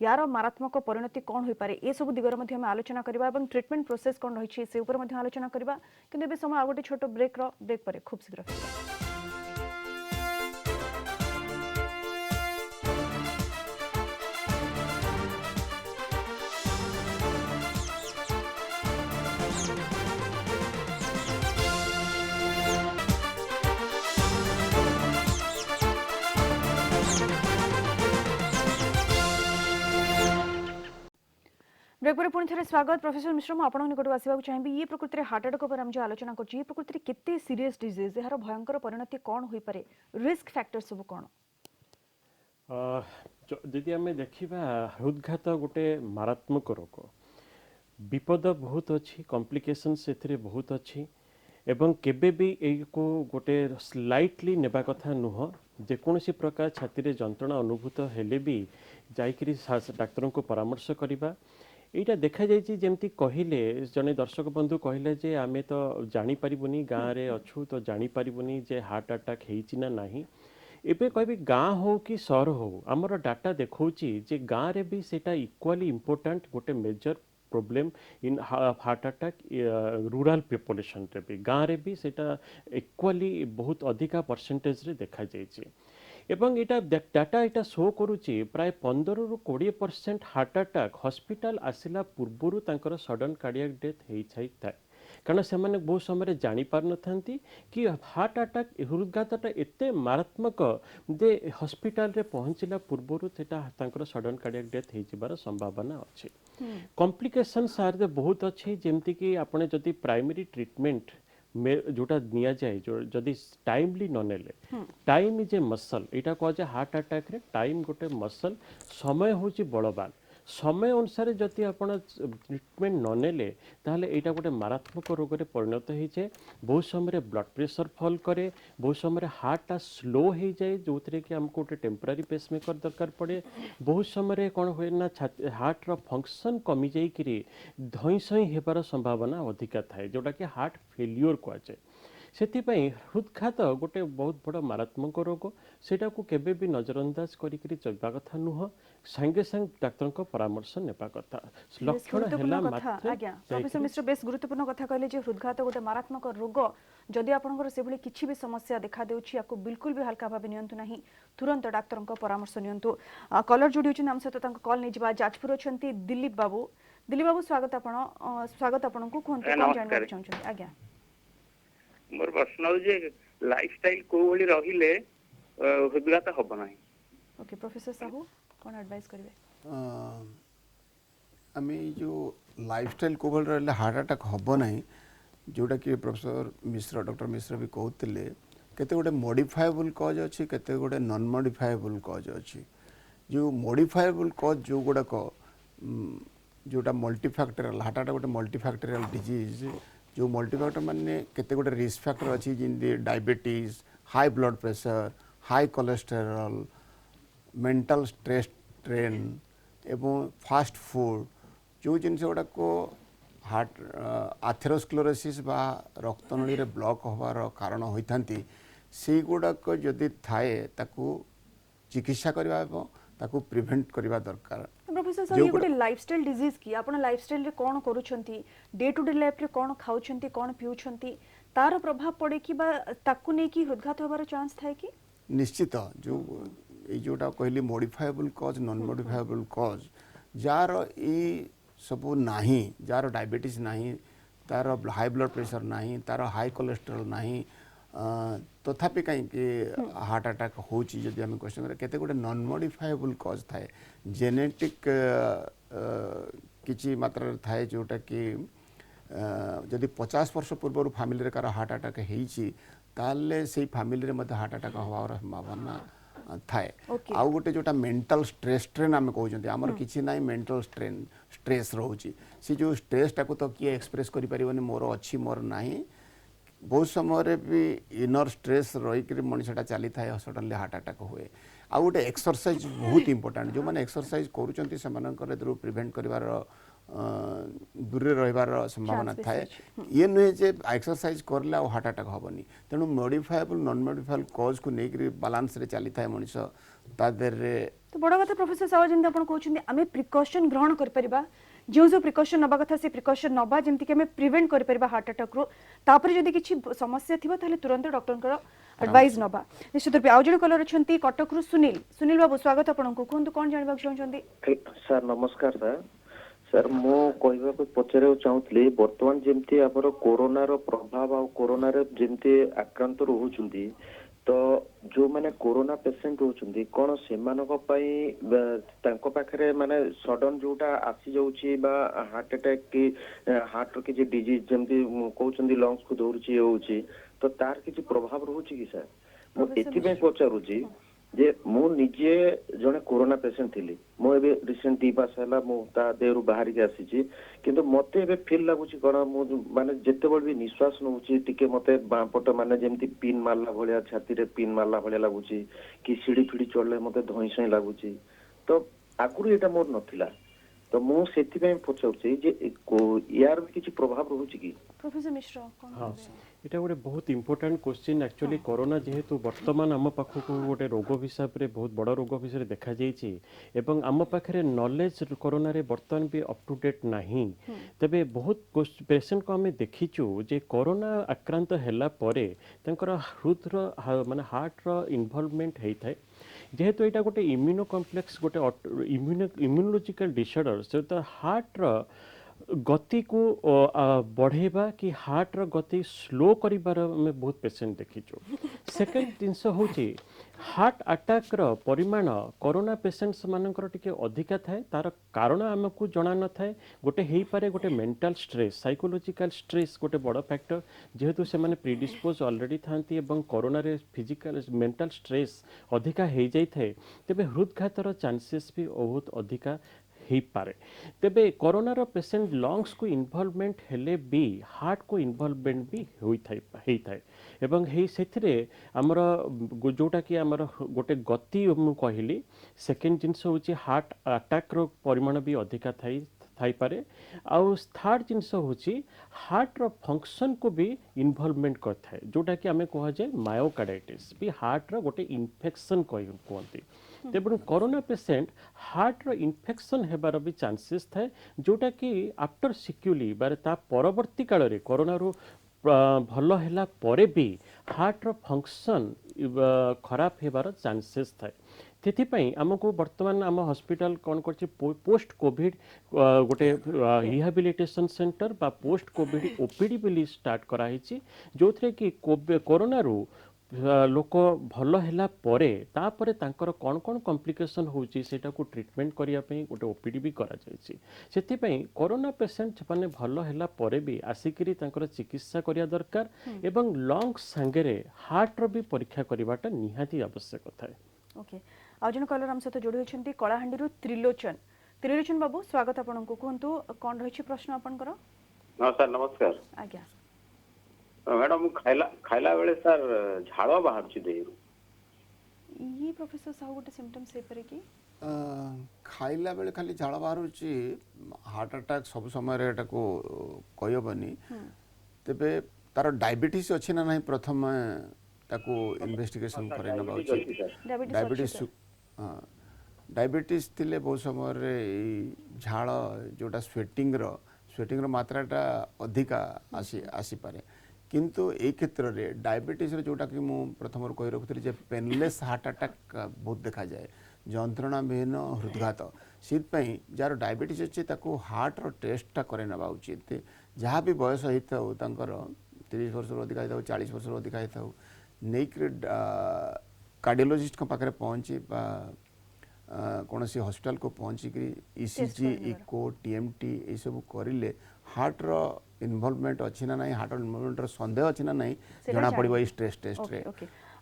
यार मारात्मक परिणति कौन हो पारे ये सब दिगरे आम आलोचना करबा एवं ट्रीटमेंट प्रोसेस कौन रही से ऊपर आलोचना करबा किंतु एबे समय आ गोटे छोट ब्रेक पर खूब शीघ्र फिर ब्रेक पर पुणी थे स्वागत प्रोफेसर मिश्र मुझे निकट आसवा चाहिए ये प्रकृति हार्ट अटैक पर आम जो आलोचना कर प्रकृति केते सीरीयस डिजीज यार भयंकर परिणति कौन हो पारे रिस्क फैक्टर सब कौन जदि आम देखा हृदघात गोटे मारात्मक रोग विपद बहुत अच्छी कॉम्प्लिकेशंस एथिरे बहुत अच्छी एवं केबे भी को गोटे स्लाइटली नेबा कथा नुह जेकोसी प्रकार छाती रे जंत्रणा अनुभूत हेले भी जाइकरी डाक्तर को परामर्श करवा यहाँ देखा जमी कहले जड़े दर्शक बंधु कहले जे आमे तो जानीपारूनी गाँव में अच्छु तो जानीपारूनी जे हार्ट अटैक होना नहीं एबे कहबी गाँ हो कि सहर हो आमर डाटा देखौची जे गाँव रे भी सेटा इक्वाली इम्पोर्टेंट गोटे major problem in heart attack rural population रे भी गाँव रे भी सेटा इक्वाली बहुत अधिका परसेंटेज रे देखा जाइए एवं इटा डाटा इटा शो करुच्ची प्राय 15 ରୁ 20% हार्ट अटैक हॉस्पिटल आसिला पूर्वर तांकर सडन कार्डियक डेथ होई थाए कारण से माने बहुत समय जानी पार न थांती कि हार्ट अटैक हृदघातटा एते मारात्मक जे हॉस्पिटल रे पहुंचला पूर्वर सेटा तांकर सडन कार्डियक डेथ होई जिबार संभावना अछि कॉम्प्लिकेशंस आर दे बहुत अछि जेमति कि आपने जदि प्राइमरी ट्रीटमेंट जोटा निया जाए जो जदि टाइमली न नेले टाइम इज ए मसल यहाँ कह जाए हार्ट अटैक रे टाइम गोटे मसल समय हूँ बलवान समय अनुसार जदि आपण ट्रिटमेंट न नेले ताहले एटा गोटे मारात्मक रोग रे परिणत हो जाए बहुत समय ब्लड प्रेशर फॉल करे बहुत समय हार्टा स्लो हो जाए जो थे कि आमको गोटे टेम्परारी पेसमेकर दरकार पड़े बहुत समय कौन हुए ना हार्ट रो फंक्शन कमी जाइए धई सई होबार संभावना अधिका थाए जोटा कि हार्ट फेल्योर कहुए सेथिपाई हृदघात गोटे बहुत बड़ मारात्मक रोग सेटा को केबे भी नजरअंदाज करिकरी चलबा कथा नुह संगे संग डाक्टर को परामर्श नेबा कथा लक्षण हैला मात्र आज्ञा प्रोफेसर मिश्र बेस गुरुत्वपूर्ण कथा कहले जे हृदघात गोटे मारात्मक रोग जदि आपनकर से भली किछि भी समस्या देखा देउछि याको बिल्कुल भी हल्का भाबे नियंतु नाही तुरंत डाक्टर को परामर्श नियंतु कॉलर जोडी होछि नाम सहित तांको कॉल नै जिबा जाजपुर अछंती दिलीप बाबू स्वागत आपन को कोन जानबा चाहछन आज्ञा मोर प्रश्न हो जे लाइफस्टाइल को भली रहिले हृदघात हबो नाही ओके प्रोफेसर साहू कोन एडवाइस करिवे आमे जो लाइफस्टाइल को भली रहिले हार्ट अटैक हबो नाही जोटा कि प्रोफेसर मिश्र डॉक्टर मिश्र भी कहते केते गोटे मॉडिफाएबल कॉज अच्छी केते गोटे नॉन मॉडिफाएबल कॉज अच्छी जो मॉडिफाएबल कॉज जो गुड़ाक जोटा मल्टीफैक्टोरियल हार्ट अटैक गोटे मल्टीफैक्टोरियल डिजीज जो मल्टीफैक्टर माने केते गोटे रिस्क फैक्टर अच्छी जिंदे diabetes high blood pressure high cholesterol mental stress train एवं फास्ट फूड जो जिन गुड़ा को हार्ट आथेरोस्क्लेरोसिस बा रक्तनली रे ब्लॉक होबार कारण होइथांती से गुड़ाक जदि थाए ताकू चिकित्सा करबा एवं ताकू प्रिवेंट करबा दरकार प्रोफेसर सर ये गोटे लाइफस्टाइल डिजीज की आपण लाइफस्टाइल रे कोन करूछंती डे टू डे लाइफ रे कोन खाउछंती कोन पिउछंती तार प्रभाव पड़े कि बा ताकू नै कि हृदघात होबार चांस थाए कि निश्चित जो ए जोटा कहली मॉडिफाएबल कॉज नॉन मॉडिफाएबल कॉज जार ए सब नाही जार डायबिटीज नाही तार हाई ब्लड प्रेशर नहीं, तार हाई कोलेस्ट्रोल नहीं, तथापि कहीं हार्ट अटैक होची जदि हम क्वेश्चन करें केते गोटे नॉन मॉडिफाएबल कॉज थाए जेनेटिक किछि मात्रा थाए जोटा कि जदि 50 वर्ष पूर्व फैमिली रे कार हार्ट अटैक हेची ताले से फैमिली रे मध्य हार्ट अटैक होवार संभावना थाए। Okay. आउ गोटे जोटा मेंटल स्ट्रेस स्ट्रेन आम कहते आमर किसी ना मेंटल स्ट्रेन स्ट्रेस रोचे सी जो स्ट्रेस टाक तो किए एक्सप्रेस करें मोर अच्छी मोर नहीं बहुत समय भी इनर स्ट्रेस रहीकि मनीषटा चली था सडनली हार्ट अटैक हुए। आउ गोटे एक्सरसाइज बहुत इंपोर्टेंट जो मैंने एक्सरसाइज करूँ प्रिवेंट कर दूर रहिबार संभावना Chance थाए बेसी ये नुहे जे एक्सरसाइज करले हार्ट अटैक हेनी तेणु मॉडिफाएबल नॉन मॉडिफाएबल कॉज को लेकर बालांस रे चली थाए मनीष ता देर तो बड़ कथा प्रोफेसर साहू जमी आप कहते आम प्रिकॉशन ग्रहण कर जो जो प्रिकॉशन नबा कथा से प्रिकॉशन नबा जमती कि आम प्रिवेंट कर हार्ट अटैक रू तापर जदि किछि समस्या थिबो ताले तुरंत डॉक्टर एडवाइस नबा निश्चित रूप आउ जण कलर अछंती कटक रू सुनील सुनील बाबू स्वागत आपनको कहंतु कोन जानबा चाहछंती। सर नमस्कार सर सर मो कहवा पचार चाहूली बर्तमान जमती आपर कोरोना रो प्रभाव आ कोरोना रे जमती आक्रांत रोचुंती तो जो माने कोरोना पेशेंट होचुंती कोन सेमानक पई तांको पाखरे माने सडन जोटा आसी जाउची बा हार्ट अटैक की हार्ट की जे डिजीज जमती कहउचंती लंग्स को दौड़ची होउची तो तार किछि प्रभाव रहउची कि सर मो एथि पे पचारुची जे मु निजे जने कोरोना पेशेंट थिली मो एबे रिसेंट 2 मास हला मो ता देहरु बाहर के आसीची किंतु मते एबे फील लागुची कोन मो माने जेते बळ भी निश्वास नउची टिके मते बापट माने जेमती पिन मारला भलिया छाती रे पिन मारला भलिया लागुची कि सीढ़ी फिड़ी चढ़ले मते धई सई लागुची तो आगुरु एटा मोर नथिला तो मु सेति पे पचाउची जे यार भी किछि प्रभाव रहउची कि प्रोफेसर मिश्र कोन हाँ এটা ଗୋଟେ ବହୁତ ଇମ୍ପୋର୍ଟାଣ୍ଟ କ୍ୱେଶ୍ଚିନ୍ ଆକ୍ଚୁଆଲି କରୋନା ଯେହେତୁ ବର୍ତ୍ତମାନ ଆମ ପାଖକୁ ଗୋଟେ ରୋଗ ହିସାବରେ ବହୁତ ବଡ଼ ରୋଗ ବିଷୟରେ ଦେଖାଯାଇଛି ଏବଂ ଆମ ପାଖରେ ନଲେଜ କରୋନାରେ ବର୍ତ୍ତମାନ ବି ଅପ୍ ଟୁ ଡେଟ୍ ନାହିଁ ତେବେ ବହୁତ ପେସେଣ୍ଟକୁ ଆମେ ଦେଖିଛୁ ଯେ କରୋନା ଆକ୍ରାନ୍ତ ହେଲା ପରେ ତାଙ୍କର ହୃଦର ମାନେ ହାର୍ଟର ଇନଭଲ୍ଭମେଣ୍ଟ ହେଇଥାଏ ଯେହେତୁ ଏଇଟା ଗୋଟେ ଇମ୍ୟୁନୋ କମ୍ପ୍ଲେକ୍ସ ଗୋଟେ ଇମ୍ୟୁନୋଲୋଜିକାଲ ଡିସଅର୍ଡର ସହିତ ହାର୍ଟର गति को बढ़ेबा कि हार्ट रो गति स्लो करिबार में बहुत पेशेंट देखिचो। सेकंड जिनस होची हार्ट अटैक रो परिमाण कोरोना पेशेंट्स मानकर टिके अधिका थाए तार कारण हमकु जणा न थाए गोटे हेई पारे गोटे मेंटल स्ट्रेस साइकोलॉजिकल स्ट्रेस गोटे बड़ फैक्टर जेहेतु से माने प्रीडिस्पोज ऑलरेडी थांती एवं कोरोना रे फिजिकल मेंटल स्ट्रेस अधिका हेई जाई थाए तबे हृदघात रो चांसेस भी बहुत अधिका ही पारे तेबे कोरोना रो पेशेंट लंग्स को इन्वॉल्वमेंट हेले भी हार्ट को इन्वॉल्वमेंट भी होई थाए एवं हे सेथिरे हमर जोटा कि हमर गोटे गति मु कहली सेकंड जिंस होची हार्ट अटैक रो परिमाण भी अधिका थाई पारे आउ थर्ड जिनस होची हार्ट रो फंक्शन को भी इन्वॉल्वमेंट करथाय जोटा कि हमें कहा जाए मायोकार्डाइटिस भी हार्ट रो गोटे इन्फेक्शन कहती तेणु कोरोना पेशेंट हार्ट रो इन्फेक्शन हेबार भी चांसेस थाए जोटा कि आफ्टर सिक्यूली बारे ता परवर्ती काल रे कोरोना रो भल हैला परे भी हार्ट रो फंक्शन खराब हेबार चांसेस थाए तेथिपाई आमको वर्तमान आम हॉस्पिटल कौन कर पोस्ट कोविड गोटे रिहाबिलिटेशन सेंटर बा पोस्ट कोविड ओपीडी बिली स्टार्ट कराई जो थे कि कोरोना रू लोक भल हैला परे तापरे तांकर कौन कौन कॉम्प्लिकेशन होची सेटा को ट्रीटमेंट करिया पई गोटे ओपीडी भी करा जायछि सेति पई कोरोना पेशेंट माने भल हैला परे भी आसिकरी तांकर चिकित्सा करिया दरकार एवं लंग संगरे हार्ट रो भी परीक्षा करिवाटा निहाती आवश्यक थाए। ओके आउ जन कलर हम सहित जोड़ी होछंती कलाहांडी रु त्रिलोचन बाबू स्वागत आपनको कहंतु कोन रहिछि प्रश्न आपनकर। हां सर नमस्कार। आज्ञा मैडम खाइला बेले सर झाड़ बाहर देहरु ये प्रोफेसर साहू गोटे सिम्पटम्स हे परे कि खाइला बेले खाली झाड़ बाहर हार्ट अटैक सब समय रे को कहबनी तेबे तार डायबिटीज अछि ना नहीं प्रथम ताको इन्वेस्टिगेशन करे ना डायबिटीज डायबिटीज थिले बहुत समय रे झाड़ जोटा स्वेटिंग रो मात्राटा अधिका आसी पारे किंतु ए क्षेत्र में डायबिटीज जोटा कि मु प्रथम कही रखुली जे पेनलेस हार्ट अटैक बहुत देखा जाए जंत्रणा विहीन हृदघात से जार डायबिटीज अच्छे हार्ट रो टेस्टा करे नवा उचित जहाँ भी बयस होता 30 वर्ष अधिका होता 40 वर्ष अधिका होता नहीं कार्डियोलोजिस्ट पाखे पहुँची कौन सी हॉस्पिटल को पहुँचिक ईसीजी इको टीएमटी ये सब करें हार्ट रो इन्वॉल्वमेंट अच्छी ना नहीं हार्ट इन्वॉल्वमेंट सन्देह अच्छी ना नहीं जना पड़ो स्ट्रेस टेस्ट रे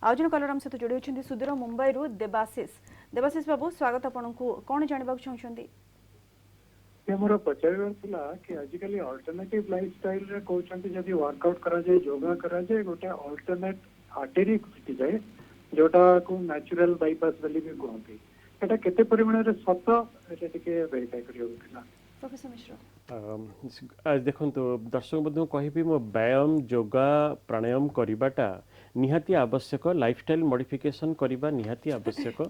आज जन कलर आम सहित जोड़ी होती सुदूर मुंबई रु देवाशीष बाबू स्वागत आपको कौन जानवा चाहते मोर पचारा कि आजिकल अल्टरनेटिव लाइफस्टाइल रे कहते जदि वर्कआउट करा जाए योगा करा जाए गोटे अल्टरनेट आर्टेरी फिटी जाए जोटा को नेचुरल बाईपास बोली भी कहते एटा केते परिमाण रे सत एटा टिके वेरीफाई करियो थिला प्रोफेसर मिश्र आज देखो दर्शक बंधु कहबी मो व्यायाम योगा प्राणायाम करवाटा निहाती आवश्यक लाइफस्टाइल मॉडिफिकेशन करवा निहाती आवश्यक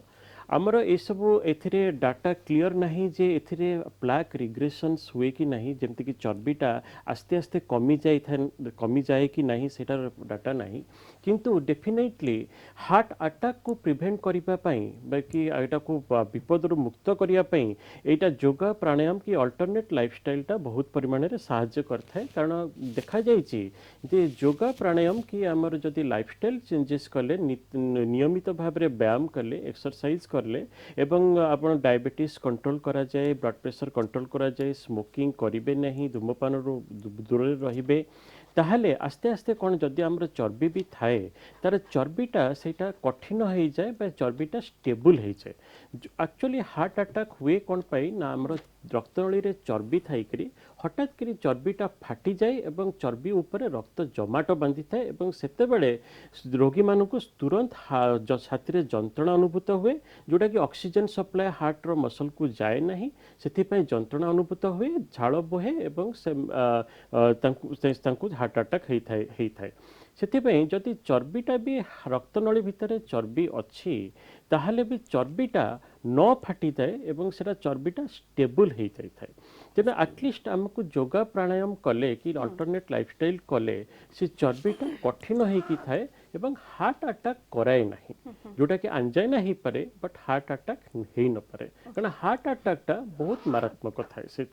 आमर ये सब एथिरे डाटा क्लियर नहीं जे एथिरे प्लाक रिग्रेशंस हुए कि नहीं जमती कि चर्बीटा आस्ते आस्ते कमी जाए कि नहीं सेटार डाटा नहीं किंतु डेफिनेटली हार्ट अटैक को प्रिवेंट करिबा पई बाकी एटा को विपद रु मुक्त करिया पई एटा योगा प्राणायाम की अल्टरनेट लाइफस्टाइलटा बहुत परिमाण रे सहाय्य करथाय कारण देखा जायछि जे योगा प्राणायाम की आमर जदि लाइफस्टाइल चेंजेस कले नियमित भाव रे व्यायाम कले एक्सरसाइज करले एवं आपण डायबिटीज कंट्रोल करा जाए ब्लड प्रेशर कंट्रोल करा जाए स्मोकिंग करिवे नहीं धूमपान रु दूर रहिबे ताहले आस्ते आस्ते कौन जदि आमर चर्बी भी थाए तार चर्बीटा सेटा कठिन हो जाए बा चर्बीटा स्टेबल हो जाए एक्चुअली हार्ट अटैक हुए कौन पाई ना आमर रक्तनली रे चर्बी थाइकरी हठात करी चर्बीटा फाटी जाए एवं चर्बी उपरे रक्त जमाट बांधि थाए एवं सेते बेले रोगी मानकु तुरंत छाती रे जंत्रणा अनुभूत हुए जोटा कि ऑक्सीजन सप्लाई हार्ट रो मसल को जाए नहीं सेति पई जंत्रणा अनुभूत हुए झाड़ बोहे एवं से तांकु हार्ट अटैक हेई थाए सेतिपई जदि चर्बीटा भी रक्तनली भितर चर्बी अच्छी ताहले भी चर्बीटा न फाटी थाए एवं सेटा चर्बीटा स्टेबल हो जाए तेज एटलिस्ट आमको योगा प्राणायाम कले कि अल्टरनेट लाइफस्टाइल कले से चर्बीटा कठिन होकी थाए एवं हार्ट अटैक कराए ना जोटा कि आंजाइना हो पारे बट हार्ट अटैक हो न पारे कारण हार्ट अटैकटा बहुत मारात्मक थाए से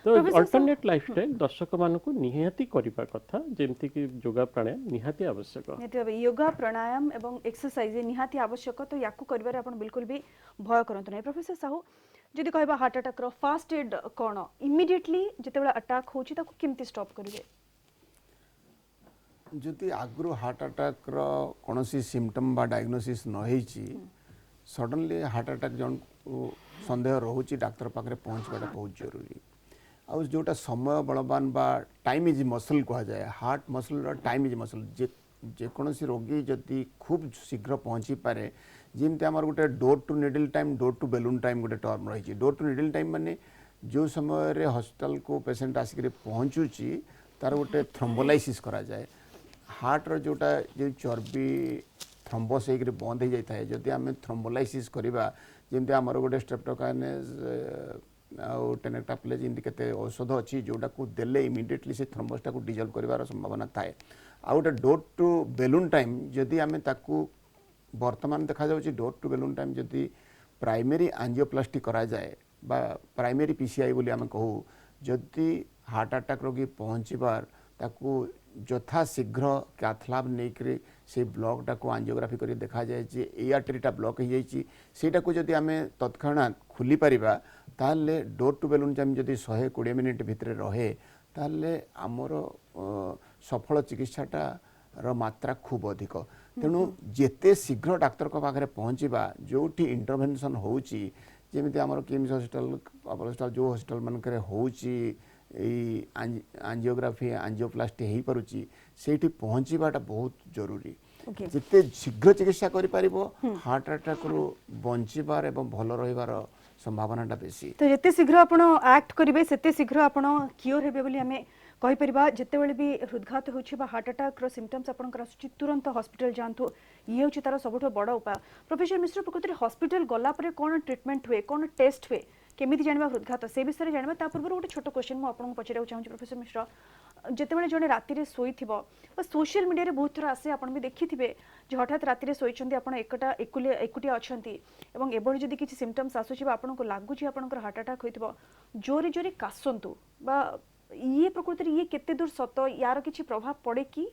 तो अल्टरनेट लाइफस्टाइल दर्शक मानक निहाती करबा कथा जेमति कि योगा प्राणायाम निहाती आवश्यक योगा प्राणायाम एवं एक्सरसाइज निहाती आवश्यक तो याकू करिबारे आपण बिल्कुल भी भय करंतु नै प्रोफेसर साहू जदि कहबा हार्ट अटैक रो फास्ट एड कोन इमीडिएटली जतेबेला अटैक होची ताको केमति स्टॉप करिवे जदि आगु हार्ट अटैक रो कोनोसी सिम्पटम बा डायग्नोसिस न हेची सडनली हार्ट अटैक जन संदेह रहउची डॉक्टर पाखरे पहुंचबाटा बहुत जरूरी आउ जोटा समय बलवान बा टाइम इज मसल कहा जाए heart muscle time is muscle जेकोसी रोगी जदि खूब शीघ्र पहुँची पारे जमती आम गोटे door to needle time door to balloon time गोटे टर्म रही डोर टू निडल टाइम माने जो समय रे हॉस्पिटल को पेशेंट आसिक पहुँचुची तार गोटे थ्रोम्बोलाइसिस करा जाए हार्ट रो जोटा जो चर्बी थ्रोम्बस होकर बंद हो जाए जदि आम थ्रोम्बोलाइसिस करवा जमती आमर गोटे स्ट्रेप्टोकाइनेस आउ टेनेक्टाप्लेज इनती केते औषध अच्छी जोटा को देले इमिडिएटली से थ्रोम्बसटा को डिजल्व करिवार संभावना थाए आ गोटे डोर टू बेलून टाइम जदि आम ताकू वर्तमान देखा जाउची डोर टू बेलून टाइम जदि प्राइमरी एंजियोप्लास्टी करा जाए बा प्राइमरी पीसीआई बोली आम कहू जदि हार्ट अटैक रोगी पहुँचबार ताकू यथा शीघ्र कैथलैब नहीं से ब्लॉकटा को एंजियोग्राफी कर देखा जाए जे ए आर्टरीटा ब्लॉक हो जाइए सेटा को जदि आम तत्क्षणात खुली पारिबा ताले डोर टू बेलून टाइम जदि 120 मिनिट भितर रहे ताले आमर सफल चिकित्साटा रो मात्रा खूब अधिक तेणु जेते शीघ्र डाक्तर को पाखरे पहुँचवा जोठी इंटरवेंशन होउची जेमिति आमर किम्स हॉस्पिटल हॉस्पिटल जो हॉस्पिटल मानकरे होउची एंजियोग्राफी एंजियोप्लास्टी हो पारुची सेठी पहुँचवाटा बहुत जरूरी जिते शीघ्र चिकित्सा करि पारिबो हार्ट अटैक रु बंचिबार एवं भल रहिबार संभावनाटा बेसी तो जिते शीघ्र आपण एक्ट करिवे सेते शीघ्र आपण क्योर हेबे बोली हमें कहि परिबा जेतेबेले भी हृदघात होछि बा हार्ट अटैक रो सिम्पटम्स आपनकर आसुछि तुरंत हॉस्पिटल जांतु ये होछि तार सबठो बड़ उपाय प्रोफेसर मिश्र प्रकृति हॉस्पिटल गला परे कोन ट्रीटमेंट हुए कोन टेस्ट हुए केमिति जानबा हृदघात से विषय जानबा ता पूर्व गोटे छोट क्वेश्चन मु आपन पचराउ चाहूँ प्रोफेसर मिश्र जेतेबेले जने राति रे सोइथिबो बा सोशल मीडिया रे बहुत थोर आसे आपन भी देखिथिबे जे हठात राति रे सोइचंदी आपन एकुटिया अछंती एवं एबोली जदी किछि सिम्पटम्स आसुछि बा आपन को लागुछि आपनकर हार्ट अटैक होइथिबो जोरे जोरे कासंतु बा ये प्रकृति ये केते दूर सत यार किछि प्रभाव पड़े कि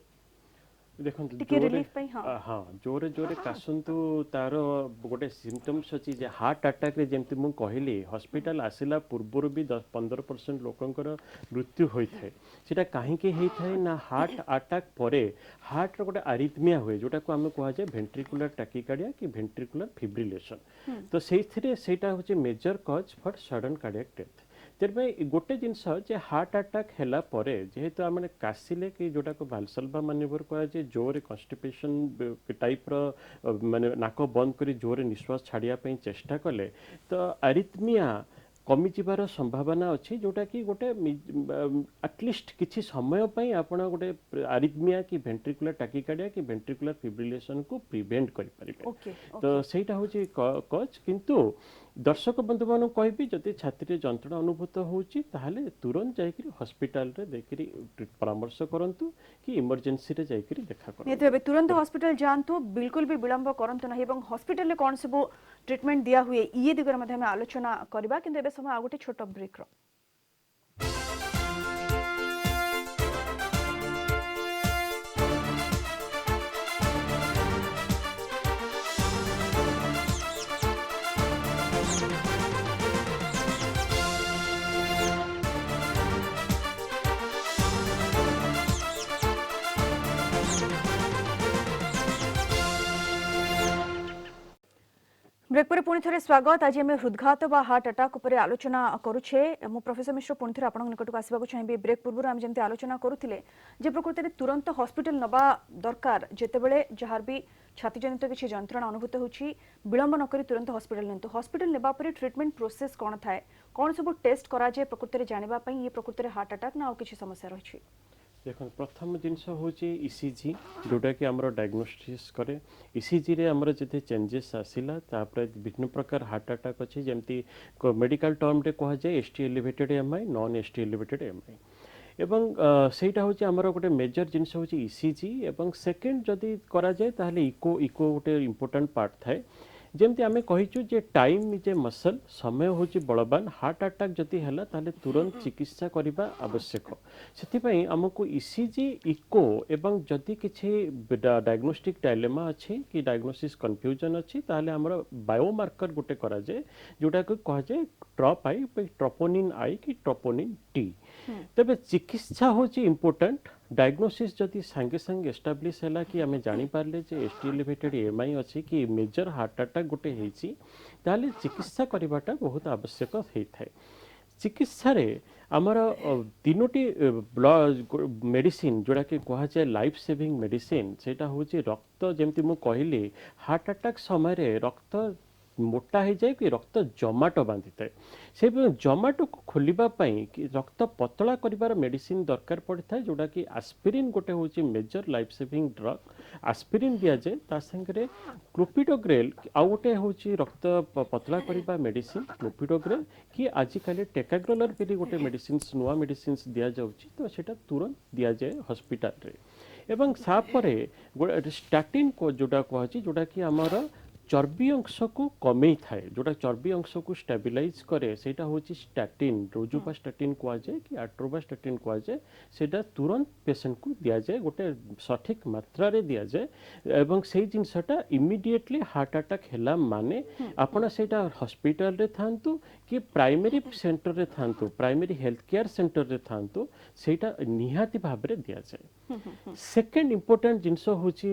देखंतु टिके रिलीफ पई हां हाँ जोरे जोरे कासंतु तार गोटे सिम्पटम्स अच्छी जे हार्ट अटैक रे जेमति मु कहली हॉस्पिटल आसिला पूर्वर भी 10-15% लोकंकर मृत्यु होइथाय सेटा काहे के हेइथाय ना हार्ट अटैक परे हार्ट रो गोटे आरिथमिया हुए जोटा को हम कहा जाय वेंट्रिकुलर टैकिकार्डिया कि वेंट्रिकुलर फिब्रिलेशन तो सेइथिरे सेटा होचे major cause for sudden cardiac death तेरे गोटे जिनस जे हार्ट अटैक हैला परे जेहेतु आम काशिले कि जोटा को भालसलभा मान्यवर कह जोरे कन्स्टिपेशन टाइप रो माने नाक बंद करी जोरे निश्वास छाड़िया चेष्टा कले तो आरिथमिया कमी जीवार संभावना अच्छी जोटा कि गोटे एटलिस्ट किछि समय पई आपण गोटे आरिथमिया कि वेंट्रिकुलर टैकिकार्डिया कि वेंट्रिकुलर फिब्रिलेशन को प्रिवेंट करि परिबे तो सेटा होची कॉज किंतु दर्शक बंधु मान कहबी जदि छाती जंत्रणा अनुभूत होची ताहले तुरंत जाइकरी हॉस्पिटल रे देखिरी परामर्श करंतु कि इमरजेंसी रे जाइकरी देखा करंतु नेते तुरंत हॉस्पिटल जानतु बिल्कुल भी विलंब करंतु नहीं एवं हॉस्पिटल रे कोन सब ट्रीटमेंट दिया हुए ये दिगर मध्ये हम आलोचना करबा किंतु एबे समय आ गोटे छोट ब्रेक रो ब्रेक पर पुणी थे स्वागत आज आम हृदघात व हार्ट अटैक उपर आलोचना करुछे मु प्रोफेसर मिश्र पुणी थे आपन निकट को आसवा चाहिए ब्रेक पूर्व आम जमी आलोचना करुले जे प्रकृति में तुरंत हॉस्पिटल नबा दरकार जितेबले जहार भी छाती जनित किसी जंत्रणा अनुभूत होची विलंब नक तुरंत हॉस्पिटल नियंतु हॉस्पिटल नेबा परे ट्रीटमेंट प्रोसेस कौन थाए कौन सब टेस्ट करा जाए प्रकृति में जानिबा पई ये प्रकृति में हार्ट अटैक ना आ किसी समस्या रही देखो प्रथम जिनस हूँ ईसीजी जोटा कि आमर डायग्नोस्टिस करे ईसीजी रे आमर जते चेंजेस आसिला तापर विभिन्न प्रकार हार्ट अटैक अच्छी जमती मेडिकल टर्म रे कह जाए ST elevated MI non ST elevated MI एवं सेटा हूँ आमर गोटे मेजर जिनस हूँ ईसीजी एवं सेकेंड जदि करा जाए ताहले इको इको गोटे इंपोर्टेंट पार्ट थाए जमती आम कहीचु जे टाइम इज ए मसल समय हूँ बलवान हार्ट अटैक जदि है ताहले तुरंत चिकित्सा करने आवश्यक से आमको ईसीजी इको एवं जदि किसी डायग्नोस्टिक डायलेमा अच्छी कि डायग्नोसिस कन्फ्यूजन अच्छी ताहले आमर बायोमार्कर गोटे करा जाए जोटा को कह जाए ट्रप आई ट्रोपोनिन आई कि ट्रोपोनिन टी तेबे चिकित्सा हूँ इम्पोर्टेंट डायग्नोसिस जदि सांगे सांगे एस्टाब्लिश है कि आम जापारे एसटी एलिवेटेड एमआई अच्छी कि मेजर हार्ट अटैक गोटे होती चिकित्सा करवाटा बहुत आवश्यक होता है चिकित्सा रे आमर तीनोटी मेडिसिन जोड़ा कि कह जाए लाइफ सेविंग मेडिसिन सेटा हूँ रक्त जमती मु कहली हार्ट अटैक समय रक्त मोटा हो जाए कि रक्त जमाटो बांधि थाए से जमाटो को खोलिबाई कि रक्त पतला कर मेडिसिन दरकार पड़ता है जोड़ा कि आस्पिरिन गोटे हूँ मेजर लाइफ सेविंग ड्रग आस्पिरिन दि जाए तांगे क्लोपिडोग्रेल आउ गोटे हूँ रक्त पतला करने मेडिसिन क्लोपिडोग्रेल कि आजिकल टेकाग्रोलर भी गोटे मेडिसिन नुआ मेडिसिन दि जाऊँगी तो सेटा तुरंत दि जाए हॉस्पिटल रे एवं सापरे स्टैटिन को जोड़ा कहछि जोड़ा कि आमर चर्बी अंश को कमे थाए जोटा चर्बी अंश को स्टेबिलाइज करे सेटा होची स्टैटिन रोजुबास्टैटिन कह जाए कि एट्रोबास्टैटिन कह जाए सेटा तुरंत पेशेंट को दिया जाए गोटे सठिक मात्रा रे दिया जाए एवं से जिनसटा इमिडिएटली हार्ट अटैक हैला माने आपण सेटा हॉस्पिटल रे थांतु कि प्राइमरी सेंटर रे थांतु प्राइमरी हेल्थ केयर सेंटर रे थांतु सेटा निहाती भाव रे दिया जाए सेकेंड इंपोर्टेंट जिनस होची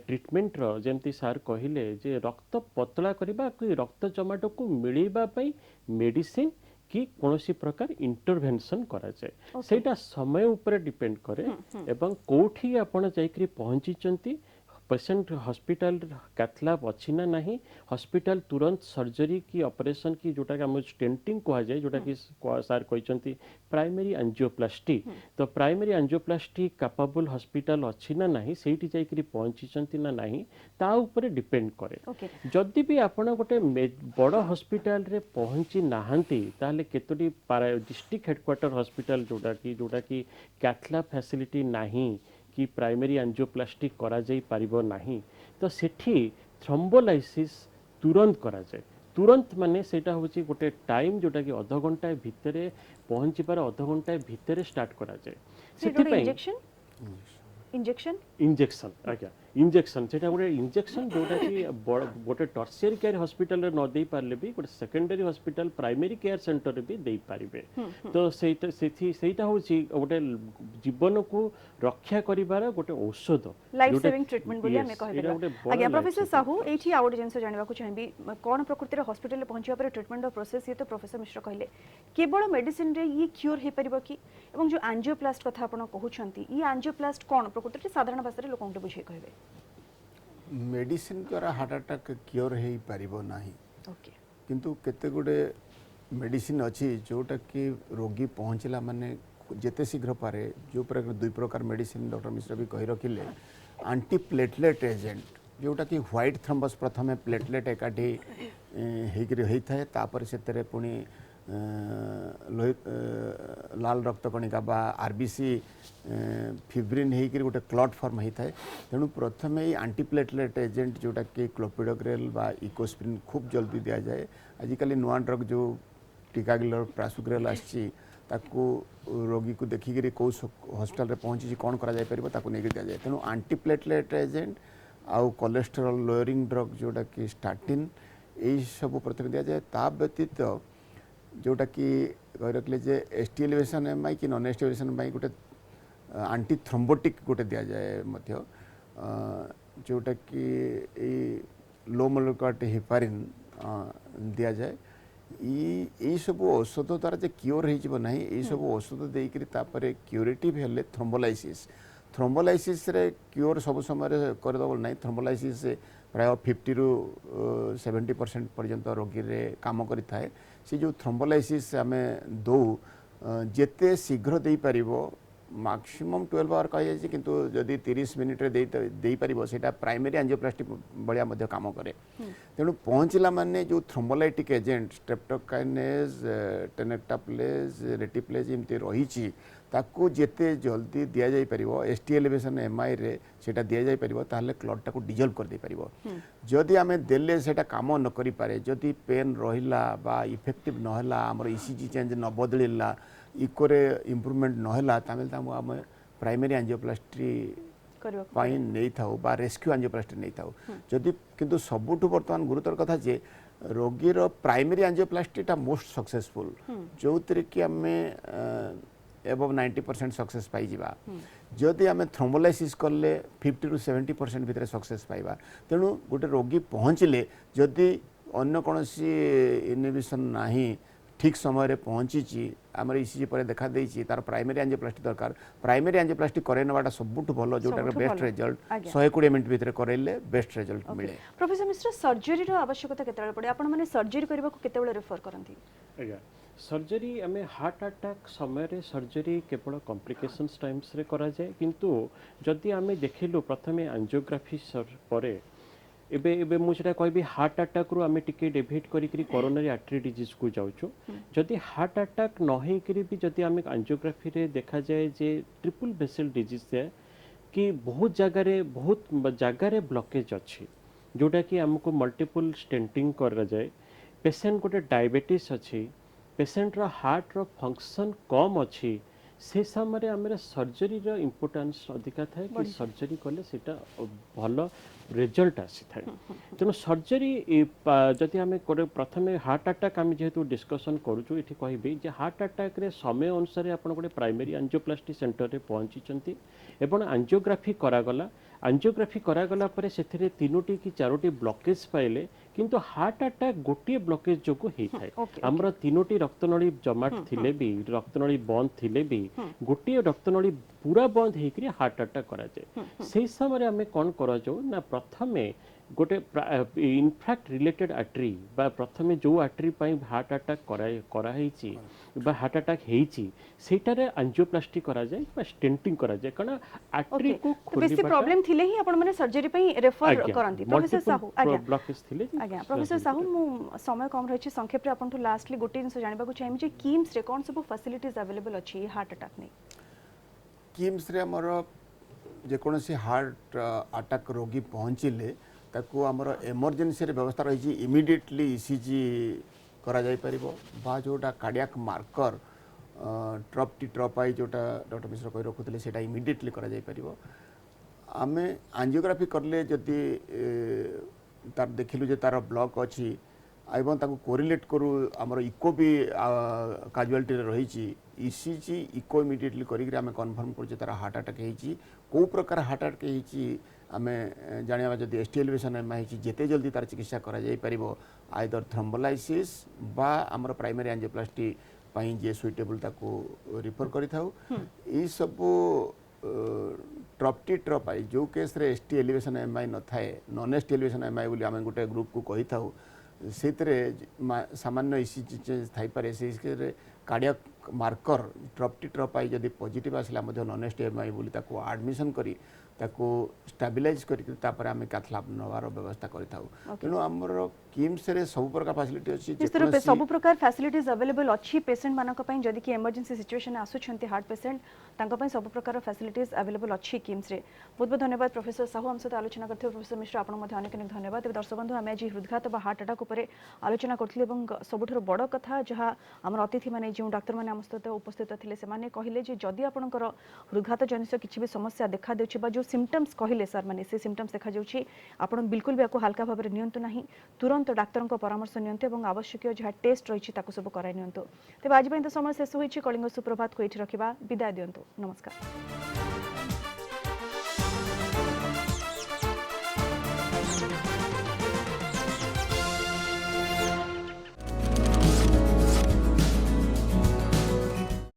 ट्रीटमेंट रो जेमती सार कहले जे रक्त पतला करबा कि रक्त जमाटो को मिलैबा पई मेडिसिन कि कौनसी प्रकार इंटरवेंशन करा जाए सेटा समय ऊपर डिपेंड करे एवं कोठी आपण जाइकरी पहुंची चंती पेशेंट हॉस्पिटल कैथलैब अच्छी ना नहीं हॉस्पिटल तुरंत सर्जरी की ऑपरेशन की जोटा कि स्टेंटिंग कह जाए जोटा कि सार कहते प्राइमरी एंजियोप्लास्टी तो प्राइमरी एंजियोप्लास्टी कैपेबल हॉस्पिटल अच्छी ना नहीं सेठी जाइकरी पहुंची ना नहीं ता ऊपर डिपेंड करे जदि भी आपण गोटे बड़ हॉस्पिटल रे पहुंची नाहंती ताले केतोटी डिस्ट्रिक्ट हेडक्वार्टर हॉस्पिटल जोटा कि कैथलैब फैसिलिटी नहीं कि प्राइमरी एंजियोप्लास्टी करा जाई परिबो नहीं तो सेठी थ्रोम्बोलाइसिस तुरंत करा जाए तुरंत माने सेटा होची गोटे टाइम जोटा कि अध घंटा भितर पहुँचबार अध घंटा भितर स्टार्ट करा जाए इंजेक्शन इंजेक्शन इंजेक्शन आज्ञा इंजेक्शन सेटा गोटे इंजेक्शन जोटा कि गोटे टर्शियरी केयर हॉस्पिटल न दे पारले भी गोटे secondary hospital primary care centre भी दे पारिबे तो सेटा होची गोटे जीवन को रक्षा करिवार गोटे औषध लाइफ सेविंग ट्रीटमेंट बोली हमें कहबे आज्ञा प्रोफेसर साहू एठी आउट जिंस जानबा को चाहबी कोन प्रकृति रे हॉस्पिटल ले पहुंचिया पर ट्रीटमेंट प्रोसेस ये तो प्रोफेसर मिश्र कहले केवल मेडिसिन रे ये क्यूर हे परिबो कि एवं जो एंजियोप्लास्ट कथा आपण कहउछंती ई एंजियोप्लास्ट कोन प्रकृति रे साधारण भाषा रे लोकन बुझे कहबे मेडिसिन द्वारा हार्ट अटैक क्योर हो पारिबो नाही ओके किंतु केते गुडे मेडिसिन अच्छी जोटा कि रोगी पहुँचला माने जेते शीघ्र पारे जो प्रकार दुई प्रकार मेडिसिन डॉक्टर मिश्र भी कही रखिले आंटी प्लेटलेट एजेंट जोटा कि व्हाइट थ्रम्बस प्रथमे प्लेटलेट एकाठी होकर होता है तापर से पुणी लाल रक्त कणिका बा आरबीसी फिब्रिन होकर गोटे क्लॉट फॉर्म होता है तेणु प्रथम ही आंटीप्लेटलेट एजेंट जोटा कि क्लोपिडोग्रेल बा इकोस्प्रिन खूब जल्दी दि जाए आजिकल नुआ ड्रग जो टीकागिलर प्रासुग्रेल आसी ताकू रोगी को देखिक कौ हॉस्पिटल रे पहुँची कौन करा जाय परिबो ताकू नहीं दि जाए तेणु आंटीप्लेटलेट एजेंट आउ कोलेस्टेरोल लोअरिंग ड्रग जोटा कि स्टार्टिन यही सब प्रथम दि जाए ता व्यतीत जोटा कि कह रखिले जे एसटी एलिवेशन एमआई कि नॉन एसटी एलिवेशन एमआई गोटे आंटी थ्रोम्बोटिक गोटे दि जाए मध्य जोटा कि लो मोलेकुलर हेपारिन दि जाए ये सब औषध द्वारा जे क्योर हो ना ये सब औषध देकर क्यूरेटिव हेले थ्रोम्बोलाइसिस रे क्योर सब समय करदेव ना थ्रोम्बोलाइसिस प्राय 50 ରୁ 70% पर्यंत रोगी रे काम करता है सी जो थ्रोम्बोलाइसिस आम दौ जेते शीघ्र दे पारिबो मैक्सिमम 12 आवर कह जाए किंतु जदि 30 मिनिट रे दे पारिबो सेटा प्राइमरी एंजियोप्लास्टी बड़िया मध्य काम करे तेणु पहुँचला माने जो थ्रोम्बोलाइटिक एजेंट स्ट्रेप्टोकाइनेज टेनेक्टाप्लेज रेटिप्लेज एमती रही ताकू जेते जल्दी दि जाई परिबो एसटी एलिवेशन एमआई रे सेटा दि जाई परिबो ताहले क्लॉट टाको डिजल्व कर दे परिबो जदि आमे देले सेटा काम न करि पारे जदि पेन रहिला बा इफेक्टिव न हला हमर ईसीजी चेंज न बदलिला इकोरे इंप्रूवमेंट न हला तामेल तामु आमे प्राइमरी एंजियोप्लास्टी पाई नहीं थाउ बा रेस्क्यू एंजियोप्लास्टी नहीं थाउ जदि किंतु सबुठु वर्तमान गुरुतर कथा जे रोगी रो प्राइमरी एंजियोप्लास्टी टा मोस्ट सक्सेसफुल जो तरी कि आमे एबव 90% सक्सेस पाई जिबा जदि आमे थ्रोम्बोलाइसिस करले 50 ରୁ 70% भितर सक्सेस पाइबा तेणु गोटे रोगी पहुँचले जदि अन्य कोनोसी इनहिबिशन नाही ठीक समय रे पहुँची आमर ईसीजी पर देखा देछि तार प्राइमरी एंजियोप्लास्टी दरकार प्राइमरी एंजियोप्लास्टी करे नवाटा सबुठु भलो जोटा बेस्ट रिजल्ट 120 मिनिट भितर करैले बेस्ट रिजल्ट मिले प्रोफेसर मिश्र सर्जरी रो आवश्यकता केतेबेले पड़े आपण माने सर्जरी करबा को केतेबेले रेफर करंती आज्ञा सर्जरी आम हार्ट अटैक समय रे सर्जरी केवल कॉम्प्लिकेशंस टाइम्स रे करा जाए किंतु जदि आम देखिलु प्रथम एंजियोग्राफी परे एबे एबे मुझे कहबी हार्ट अटैक रू आम टिके डेविएट करी कोरोनरी आर्टरी डिजीज को जाऊँ जदि हार्ट अटैक न होकर भी जदि आम एंजियोग्राफी रे देखा जाए जे ट्रिपल वेसल डिजीज है कि बहुत जगार ब्लॉकेज अच्छी जोटा कि आमको मल्टीपल स्टेंटिंग कर जाए पेशेंट गोटे डायबिटीज अच्छी पेशेंट रो हार्ट रो फंक्शन कम अच्छी से समय आम सर्जरी रो इम्पोर्टेंस अधिका थाए कि सर्जरी कले सेटा भल रिजल्ट आसी थाए तेणु सर्जरी जदि आम प्रथम हार्ट अटैक आम जेहेतु डिस्कसन करूँ ये कहबी जे हार्ट अटैक रे समय अनुसार आप गोटे प्राइमरी एंजियोप्लास्टी सेंटर रे पहुँची एवं एंजियोग्राफी करागला एंजियोग्राफी करागला परे सेथिरे 3टी कि 4टी ब्लॉकेज पाइले किंतु हार्ट अटैक गोटे ब्लॉकेज जो होता है आमर 3टी रक्तनली जमाट थिले भी रक्तनली बंद थिले भी गोटे रक्तनली पूरा बंद होकर हार्ट अटैक करा जाए से समय आम कौन करा जाऊ ना प्रथमे गोटे इनफैक्ट रिलेटेड आर्टरी बा प्रथमे जो आर्टरी पाई हार्ट अटैक कराई बा हार्ट अटैक हेची सेटारे एंजियोप्लास्टी करा जाए बा स्टेंटिंग करा जाए कारण आर्टरी को बेसी प्रॉब्लम थिले ही आपण माने सर्जरी पई रेफर करंती प्रोफेसर साहू आज्ञा ब्लॉकेज थिले आज्ञा प्रोफेसर साहू मु समय कम रहिछि संक्षेप रे आपण तो लास्टली गोटे जिंस जानिबा को चाहिम जे किम्स रे कोन सब फैसिलिटीज अवेलेबल अछि हार्ट अटैक नै किम्स रे हमर जे कोनोसी हार्ट अटैक रोगी पहुँचिले ताकू आमर एमरजेंसी व्यवस्था रही इमिडिएटली ईसीजी करा जाई परिबो बा जोटा cardiac marker trop T trop I जोटा डॉक्टर मिश्र कही रखुले सेटा इमिडिएटली करा जाई परिबो आमे एंजियोग्राफी करले जदि तार देखिलु जे तार ब्लॉक अछि एवं ताको कोरिलेट करू आमर इको भी काजुअलिटी रही ईसीजी इको इमिडिएटली करिक आमे कन्फर्म कर तार हार्ट अटैक होईची को प्रकार हार्ट अटैक होईची आमे जानिबा जदि एसटी एलिवेशन एम होईची जेते जल्दी तार चिकित्सा करा जाई परिबो आइदर थ्रोम्बोलाइसिस बा आमर प्राइमरी एंजियोप्लास्टी पई जे सुइटेबल ताको रिफर करि थाउ ई सब ट्रप टी ट्रप आई जो केस रे एसटी एलिवेशन एम आई न थाए non ST elevation M I बोली आमे गोटे ग्रुप को कहि थाउ सेतरे सामान्य ईसीजी चेंज थाई पारे से cardiac marker trop T trop I जदि पॉजिटिव आसला मध्य नॉन एसटी एम आई बोली ताको एडमिशन करी ताको स्टेबलाइज करके तापर आमे कैथलैब नवार व्यवस्था करि थाउ तेनु हमर किम्स रे सब प्रकार फैसिलिटी अछि इस तरह पे सब प्रकार फैसिलिटीज अवेलेबल अछि पेशेंट मानक पई जदि कि इमरजेंसी सिचुएशन आसुछंती हार्ट पेशेंट तांका पई सब प्रकार फैसिलिटीज अवेलेबल अछि किम्स रे बहुत बहुत धन्यवाद प्रोफेसर साहू हम सहित आलोचना करथियो प्रोफेसर मिश्र आपण मध्ये अनेक अनेक धन्यवाद तेबे दर्शक बंधु आमे आज हृदघात बा हार्ट अटैक ऊपर आलोचना करथिले एवं सबुठर बड़ कथा जहा हमर अतिथि माने जे डॉक्टर माने हम सहित उपस्थित थिले से माने कहिले जे जदि आपणकर हृदघात जनित किछि भी समस्या देखा देउछि बा जो सिम्पटम्स कहले सर माने से सिम्पटम्स देखा जाउछि आपण बिल्कुल भी हल्का भाव नियंतु नहीं तुरंत डाक्टर परामर्श नियंतु एवं आवश्यक जहाँ टेस्ट रही सब कराई नियंतु तेज आज तो समय शेष होइछि कलिंग सुप्रभात को ये रखा विदाय दियंतु नमस्कार।